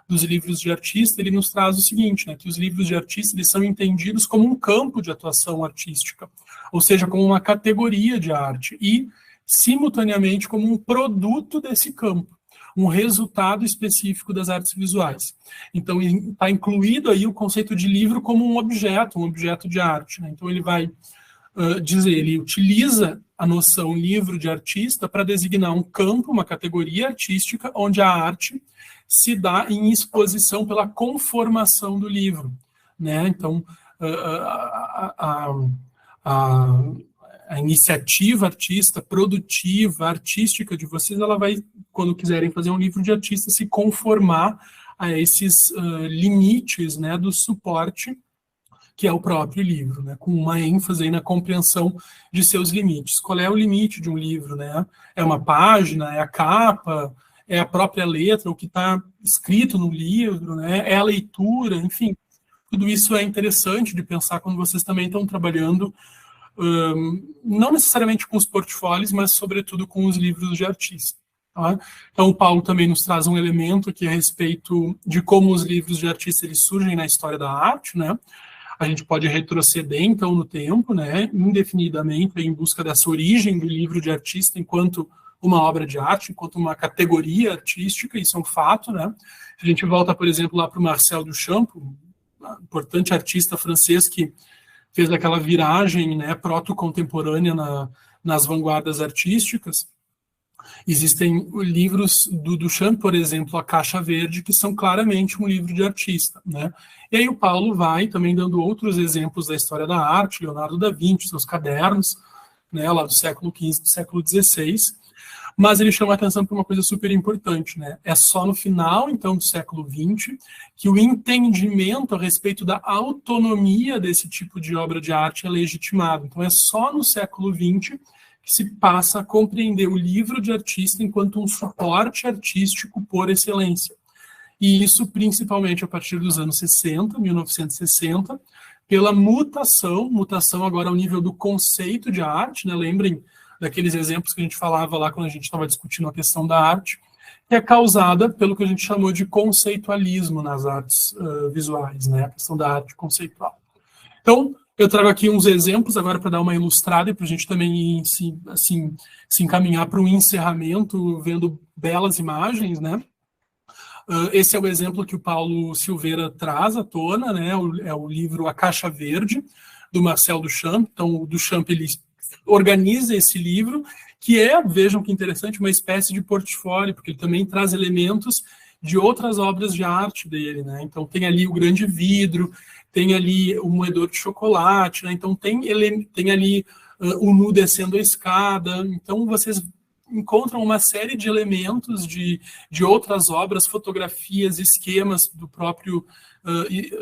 dos livros de artista. Ele nos traz o seguinte, né, que os livros de artista eles são entendidos como um campo de atuação artística, ou seja, como uma categoria de arte e, simultaneamente, como um produto desse campo, um resultado específico das artes visuais. Então, está incluído aí o conceito de livro como um objeto de arte, né? Então, ele vai dizer, ele utiliza a noção livro de artista para designar um campo, uma categoria artística, onde a arte se dá em exposição pela conformação do livro, né? Então, a iniciativa artista, produtiva, artística de vocês, ela vai, quando quiserem fazer um livro de artista, se conformar a esses limites, né, do suporte, que é o próprio livro, né, com uma ênfase aí na compreensão de seus limites. Qual é o limite de um livro, né? É uma página, é a capa, é a própria letra, o que está escrito no livro, né? É a leitura, enfim. Tudo isso é interessante de pensar quando vocês também estão trabalhando não necessariamente com os portfólios, mas sobretudo com os livros de artista. Tá? Então, o Paulo também nos traz um elemento aqui a respeito de como os livros de artista eles surgem na história da arte, né? A gente pode retroceder, então, no tempo, né, indefinidamente, em busca dessa origem do livro de artista enquanto uma obra de arte, enquanto uma categoria artística, isso é um fato, né? A gente volta, por exemplo, lá para o Marcel Duchamp, um importante artista francês que fez aquela viragem, né, proto-contemporânea nas vanguardas artísticas. Existem livros do Duchamp, por exemplo, A Caixa Verde, que são claramente um livro de artista, né? E aí o Paulo vai também dando outros exemplos da história da arte, Leonardo da Vinci, seus cadernos, né, lá do século XV, do século XVI, mas ele chama a atenção para uma coisa super importante, né? É só no final, então, do século XX, que o entendimento a respeito da autonomia desse tipo de obra de arte é legitimado. Então, é só no século XX que se passa a compreender o livro de artista enquanto um suporte artístico por excelência. E isso principalmente a partir dos anos 60, 1960, pela mutação agora ao nível do conceito de arte, né? Lembrem daqueles exemplos que a gente falava lá quando a gente estava discutindo a questão da arte, que é causada pelo que a gente chamou de conceitualismo nas artes visuais, né? A questão da arte conceitual. Então, eu trago aqui uns exemplos agora para dar uma ilustrada e para a gente também se encaminhar para um encerramento vendo belas imagens, né? Esse é o exemplo que o Paulo Silveira traz à tona, né? É o livro A Caixa Verde, do Marcel Duchamp. Então, o Duchamp, ele organiza esse livro, que é, vejam que interessante, uma espécie de portfólio, porque ele também traz elementos de outras obras de arte dele, né? Então, tem ali o grande vidro, tem ali o moedor de chocolate, né? Então, tem ali o nu descendo a escada. Então, vocês encontram uma série de elementos de outras obras, fotografias, esquemas do próprio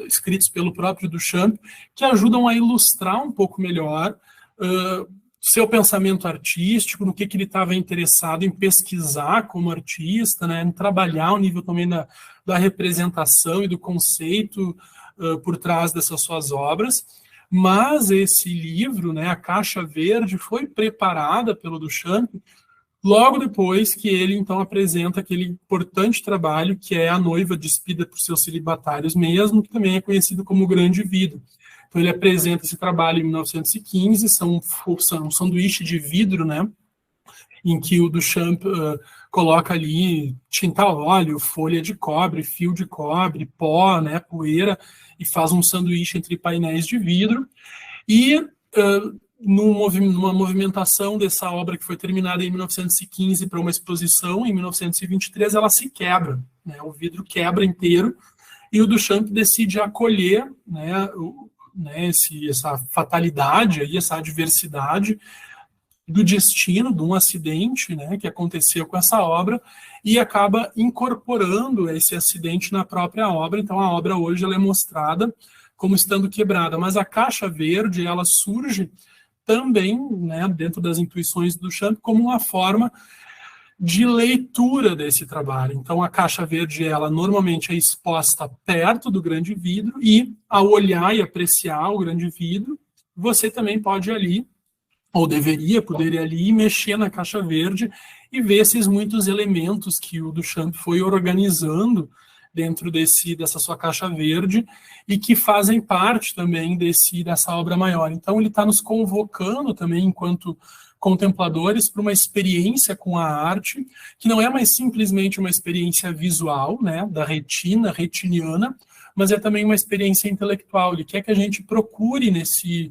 escritos pelo próprio Duchamp, que ajudam a ilustrar um pouco melhor seu pensamento artístico, no que ele estava interessado em pesquisar como artista, né, em trabalhar o nível também da representação e do conceito por trás dessas suas obras. Mas esse livro, né, A Caixa Verde, foi preparada pelo Duchamp logo depois que ele, então, apresenta aquele importante trabalho que é A Noiva Despida por Seus Celibatários mesmo, que também é conhecido como O Grande Vidro. Então, ele apresenta esse trabalho em 1915, são um sanduíche de vidro, né, em que o Duchamp coloca ali tinta a óleo, folha de cobre, fio de cobre, pó, né, poeira, e faz um sanduíche entre painéis de vidro. E numa movimentação dessa obra que foi terminada em 1915 para uma exposição, em 1923 ela se quebra, né, o vidro quebra inteiro, e o Duchamp decide acolher, né, essa fatalidade, aí, essa adversidade do destino, de um acidente, né, que aconteceu com essa obra, e acaba incorporando esse acidente na própria obra. Então a obra hoje ela é mostrada como estando quebrada, mas a Caixa Verde ela surge também, né, dentro das intuições do Duchamp, como uma forma de leitura desse trabalho. Então, a Caixa Verde, ela normalmente é exposta perto do grande vidro, e ao olhar e apreciar o grande vidro, você também pode ir ali, ou deveria poder ir ali e mexer na Caixa Verde e ver esses muitos elementos que o Duchamp foi organizando dentro dessa sua Caixa Verde e que fazem parte também dessa obra maior. Então, ele está nos convocando também, enquanto contempladores, para uma experiência com a arte, que não é mais simplesmente uma experiência visual, né, da retina, retiniana, mas é também uma experiência intelectual. Ele quer que a gente procure nesse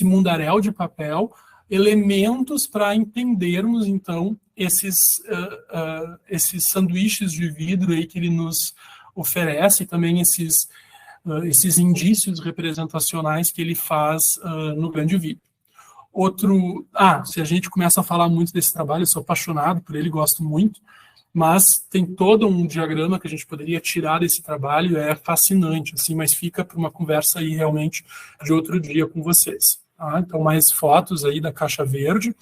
mundaréu de papel elementos para entendermos, então, esses sanduíches de vidro aí que ele nos oferece, também esses indícios representacionais que ele faz no grande vidro. Se a gente começa a falar muito desse trabalho, eu sou apaixonado por ele, gosto muito, mas tem todo um diagrama que a gente poderia tirar desse trabalho, é fascinante, assim, mas fica para uma conversa aí realmente de outro dia com vocês. Tá? Então, mais fotos aí da Caixa Verde,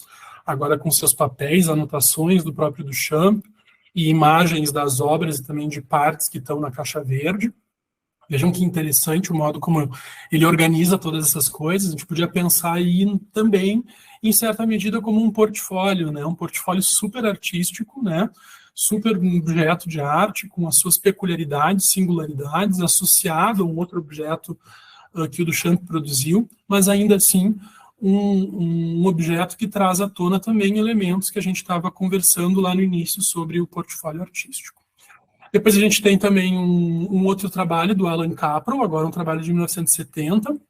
agora com seus papéis, anotações do próprio Duchamp e imagens das obras e também de partes que estão na Caixa Verde. Vejam que interessante o modo como ele organiza todas essas coisas. A gente podia pensar aí também, em certa medida, como um portfólio, né? Um portfólio super artístico, né? Super objeto de arte, com as suas peculiaridades, singularidades, associado a um outro objeto que o Duchamp produziu, mas ainda assim um objeto que traz à tona também elementos que a gente estava conversando lá no início sobre o portfólio artístico. Depois a gente tem também um outro trabalho do Alan Caprow, agora um trabalho de 1970,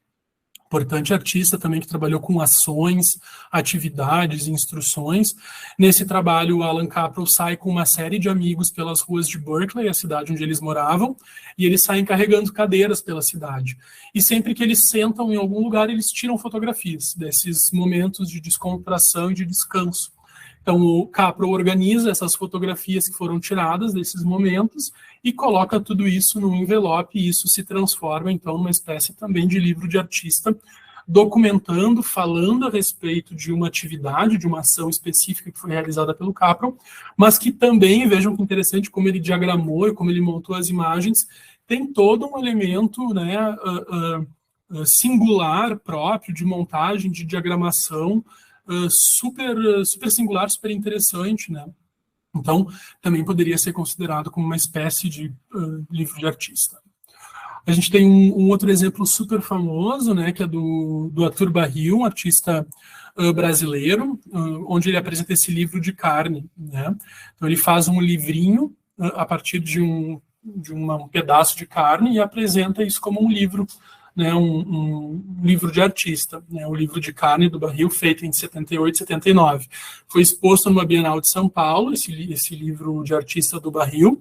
importante artista também que trabalhou com ações, atividades, instruções. Nesse trabalho, o Alan Caprow sai com uma série de amigos pelas ruas de Berkeley, a cidade onde eles moravam, e eles saem carregando cadeiras pela cidade. E sempre que eles sentam em algum lugar, eles tiram fotografias desses momentos de descontração e de descanso. Então, o Caprow organiza essas fotografias que foram tiradas desses momentos e coloca tudo isso num envelope, e isso se transforma, então, numa espécie também de livro de artista, documentando, falando a respeito de uma atividade, de uma ação específica que foi realizada pelo Caprow, mas que também, vejam que interessante como ele diagramou e como ele montou as imagens, tem todo um elemento, né, singular, próprio, de montagem, de diagramação, super singular, super interessante, né? Então, também poderia ser considerado como uma espécie de livro de artista. A gente tem um outro exemplo super famoso, né, que é do Arthur Barril, um artista brasileiro, onde ele apresenta esse livro de carne, né? Então, ele faz um livrinho a partir de um pedaço de carne e apresenta isso como um livro, né, um livro de artista, né, o livro de carne do Barril, feito em 78, 79. Foi exposto numa Bienal de São Paulo, esse livro de artista do Barril,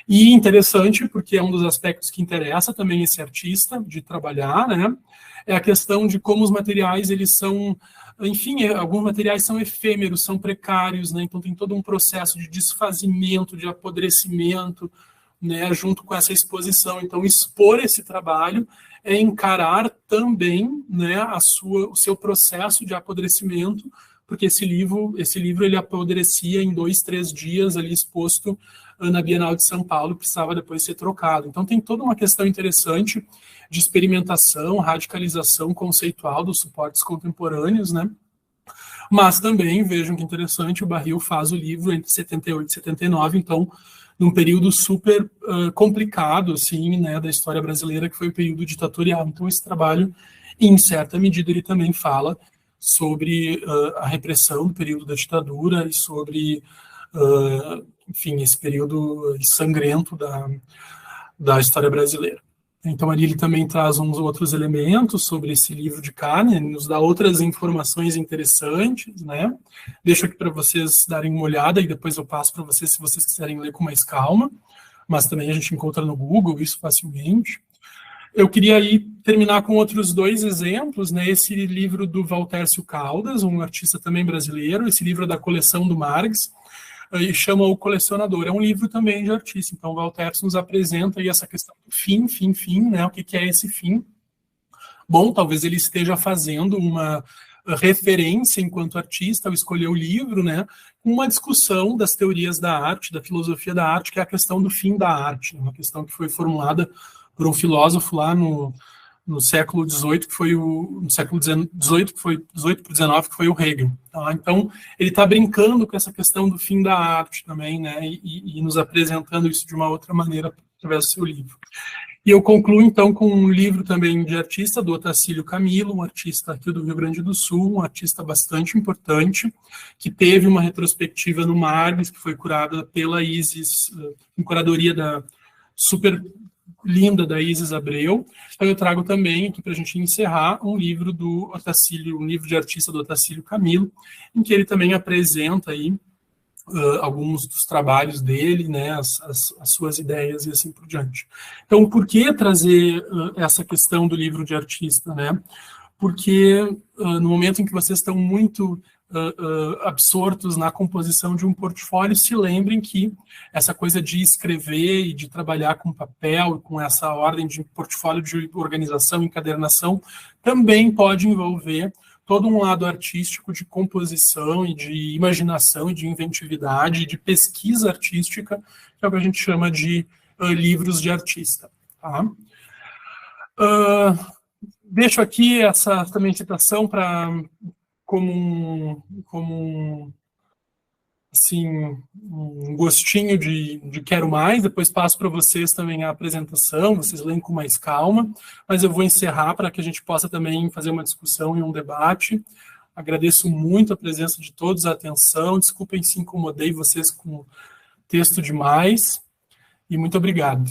e interessante porque é um dos aspectos que interessa também esse artista de trabalhar, né, é a questão de como os materiais, eles são, enfim, alguns materiais são efêmeros, são precários, né, então tem todo um processo de desfazimento, de apodrecimento, né, junto com essa exposição. Então, expor esse trabalho é encarar também, né, o seu processo de apodrecimento, porque esse livro ele apodrecia em 2, 3 dias ali exposto na Bienal de São Paulo, precisava depois ser trocado. Então, tem toda uma questão interessante de experimentação, radicalização conceitual dos suportes contemporâneos, né? Mas também, vejam que interessante, o Barril faz o livro entre 78 e 79, então, num período super complicado, assim, né, da história brasileira, que foi o período ditatorial. Então, esse trabalho, em certa medida, ele também fala sobre a repressão do período da ditadura e sobre, enfim, esse período sangrento da história brasileira. Então, ali ele também traz uns outros elementos sobre esse livro de carne, nos dá outras informações interessantes, né? Deixo aqui para vocês darem uma olhada e depois eu passo para vocês se vocês quiserem ler com mais calma, mas também a gente encontra no Google isso facilmente. Eu queria aí terminar com outros 2 exemplos, né? Esse livro do Valtércio Caldas, um artista também brasileiro, esse livro é da coleção do Marx, e chama O Colecionador. É um livro também de artista. Então, o Valtércio nos apresenta aí essa questão do fim, né? O que é esse fim? Bom, talvez ele esteja fazendo uma referência enquanto artista ao escolher o livro, né? Uma discussão das teorias da arte, da filosofia da arte, que é a questão do fim da arte, uma questão que foi formulada por um filósofo lá no século XVIII, que foi no século XVIII, que foi 18 para 19, que foi o Hegel. Tá? Então, ele está brincando com essa questão do fim da arte também, né? E nos apresentando isso de uma outra maneira através do seu livro. E eu concluo, então, com um livro também de artista, do Otacílio Camilo, um artista aqui do Rio Grande do Sul, um artista bastante importante, que teve uma retrospectiva no Margs, que foi curada pela Isis, em curadoria da super linda da Isis Abreu. Então, eu trago também aqui para a gente encerrar um livro do Otacílio, um livro de artista do Otacílio Camilo, em que ele também apresenta aí alguns dos trabalhos dele, né, as suas ideias e assim por diante. Então, por que trazer essa questão do livro de artista, né? Porque no momento em que vocês estão muito absortos na composição de um portfólio, se lembrem que essa coisa de escrever e de trabalhar com papel, com essa ordem de portfólio de organização, encadernação, também pode envolver todo um lado artístico de composição e de imaginação e de inventividade, de pesquisa artística, que é o que a gente chama de livros de artista. Tá? Deixo aqui essa também citação para como assim, um gostinho de quero mais, depois passo para vocês também a apresentação, vocês leem com mais calma, mas eu vou encerrar para que a gente possa também fazer uma discussão e um debate. Agradeço muito a presença de todos, a atenção, desculpem se incomodei vocês com texto demais, e muito obrigado.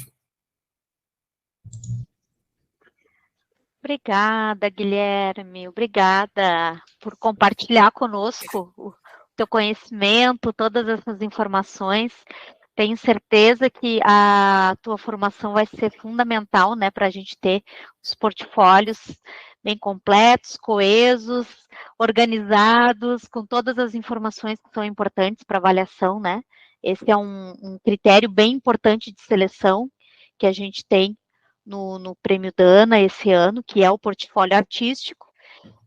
Obrigada, Guilherme. Obrigada por compartilhar conosco o teu conhecimento, todas essas informações. Tenho certeza que a tua formação vai ser fundamental, né, para a gente ter os portfólios bem completos, coesos, organizados, com todas as informações que são importantes para avaliação, né? Esse é um critério bem importante de seleção que a gente tem no Prêmio Dana esse ano, que é o portfólio artístico,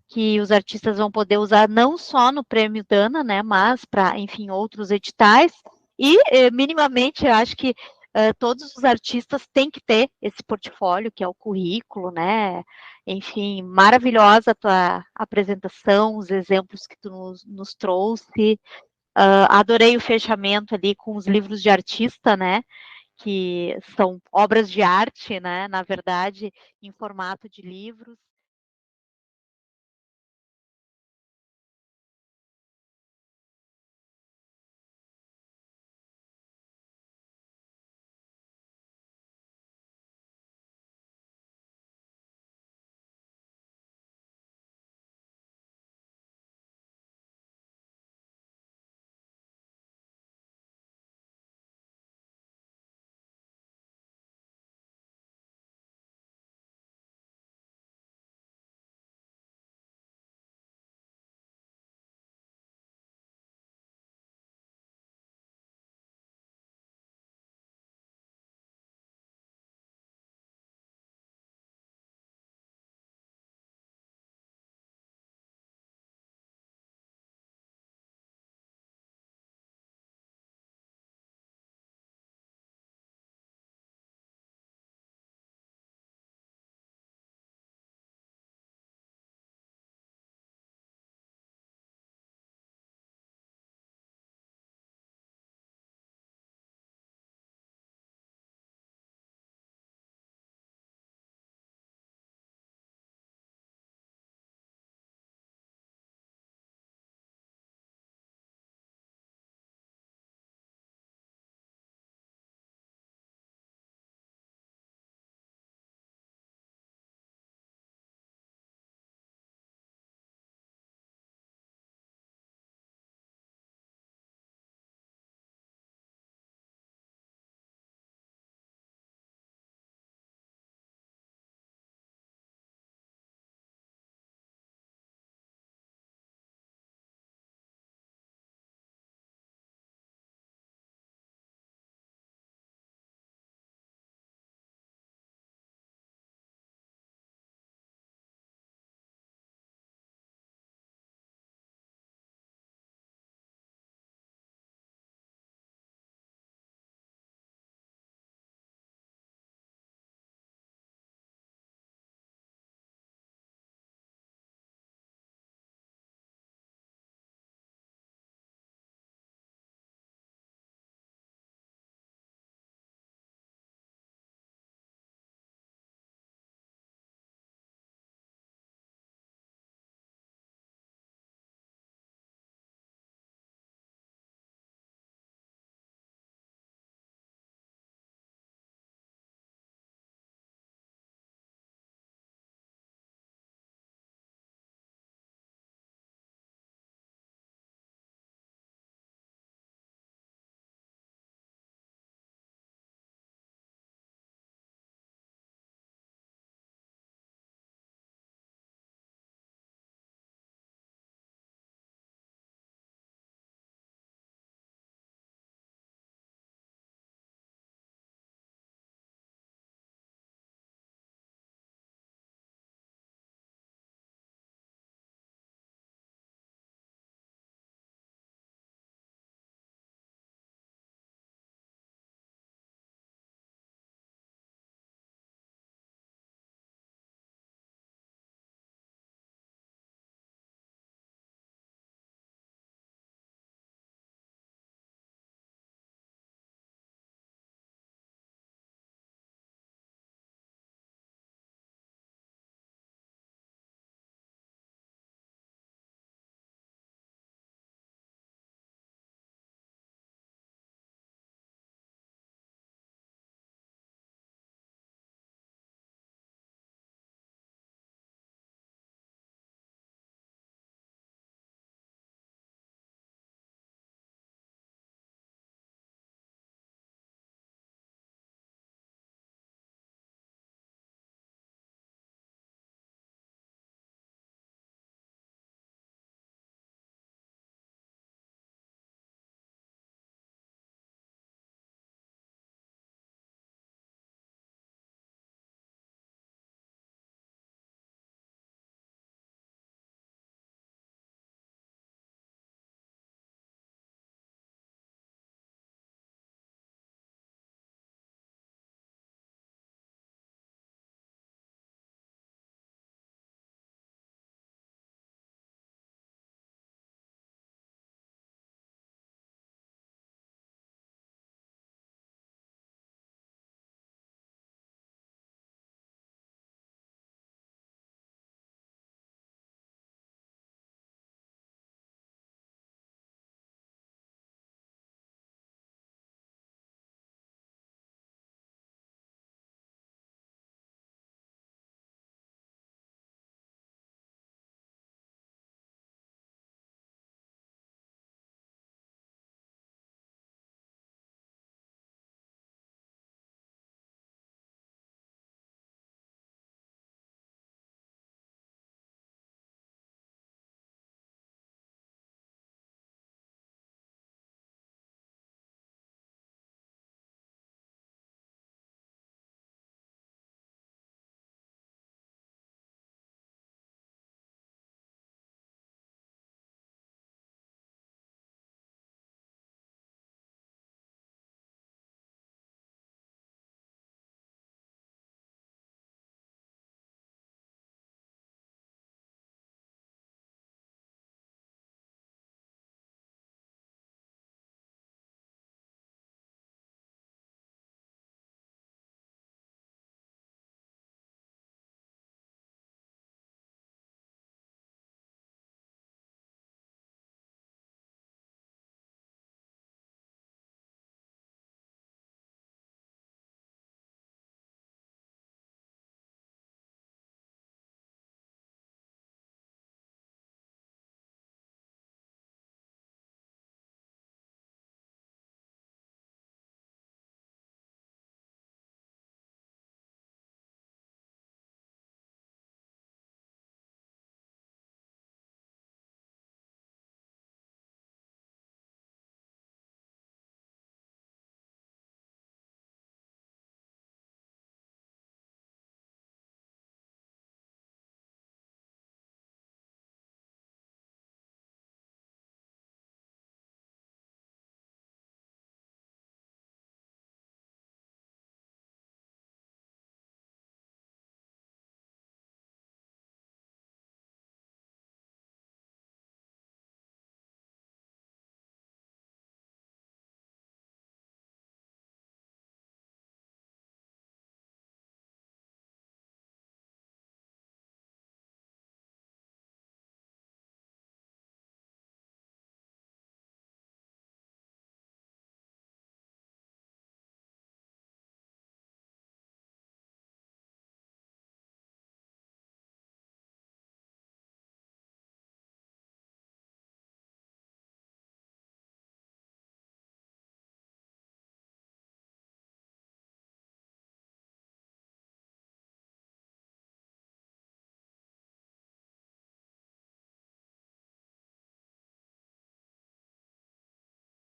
que os artistas vão poder usar não só no Prêmio Dana, né, mas para, enfim, outros editais. E, minimamente, eu acho que todos os artistas têm que ter esse portfólio, que é o currículo, né? Enfim, maravilhosa a tua apresentação, os exemplos que tu nos trouxe. Adorei o fechamento ali com os livros de artista, né? Que são obras de arte, né? Na verdade, em formato de livros.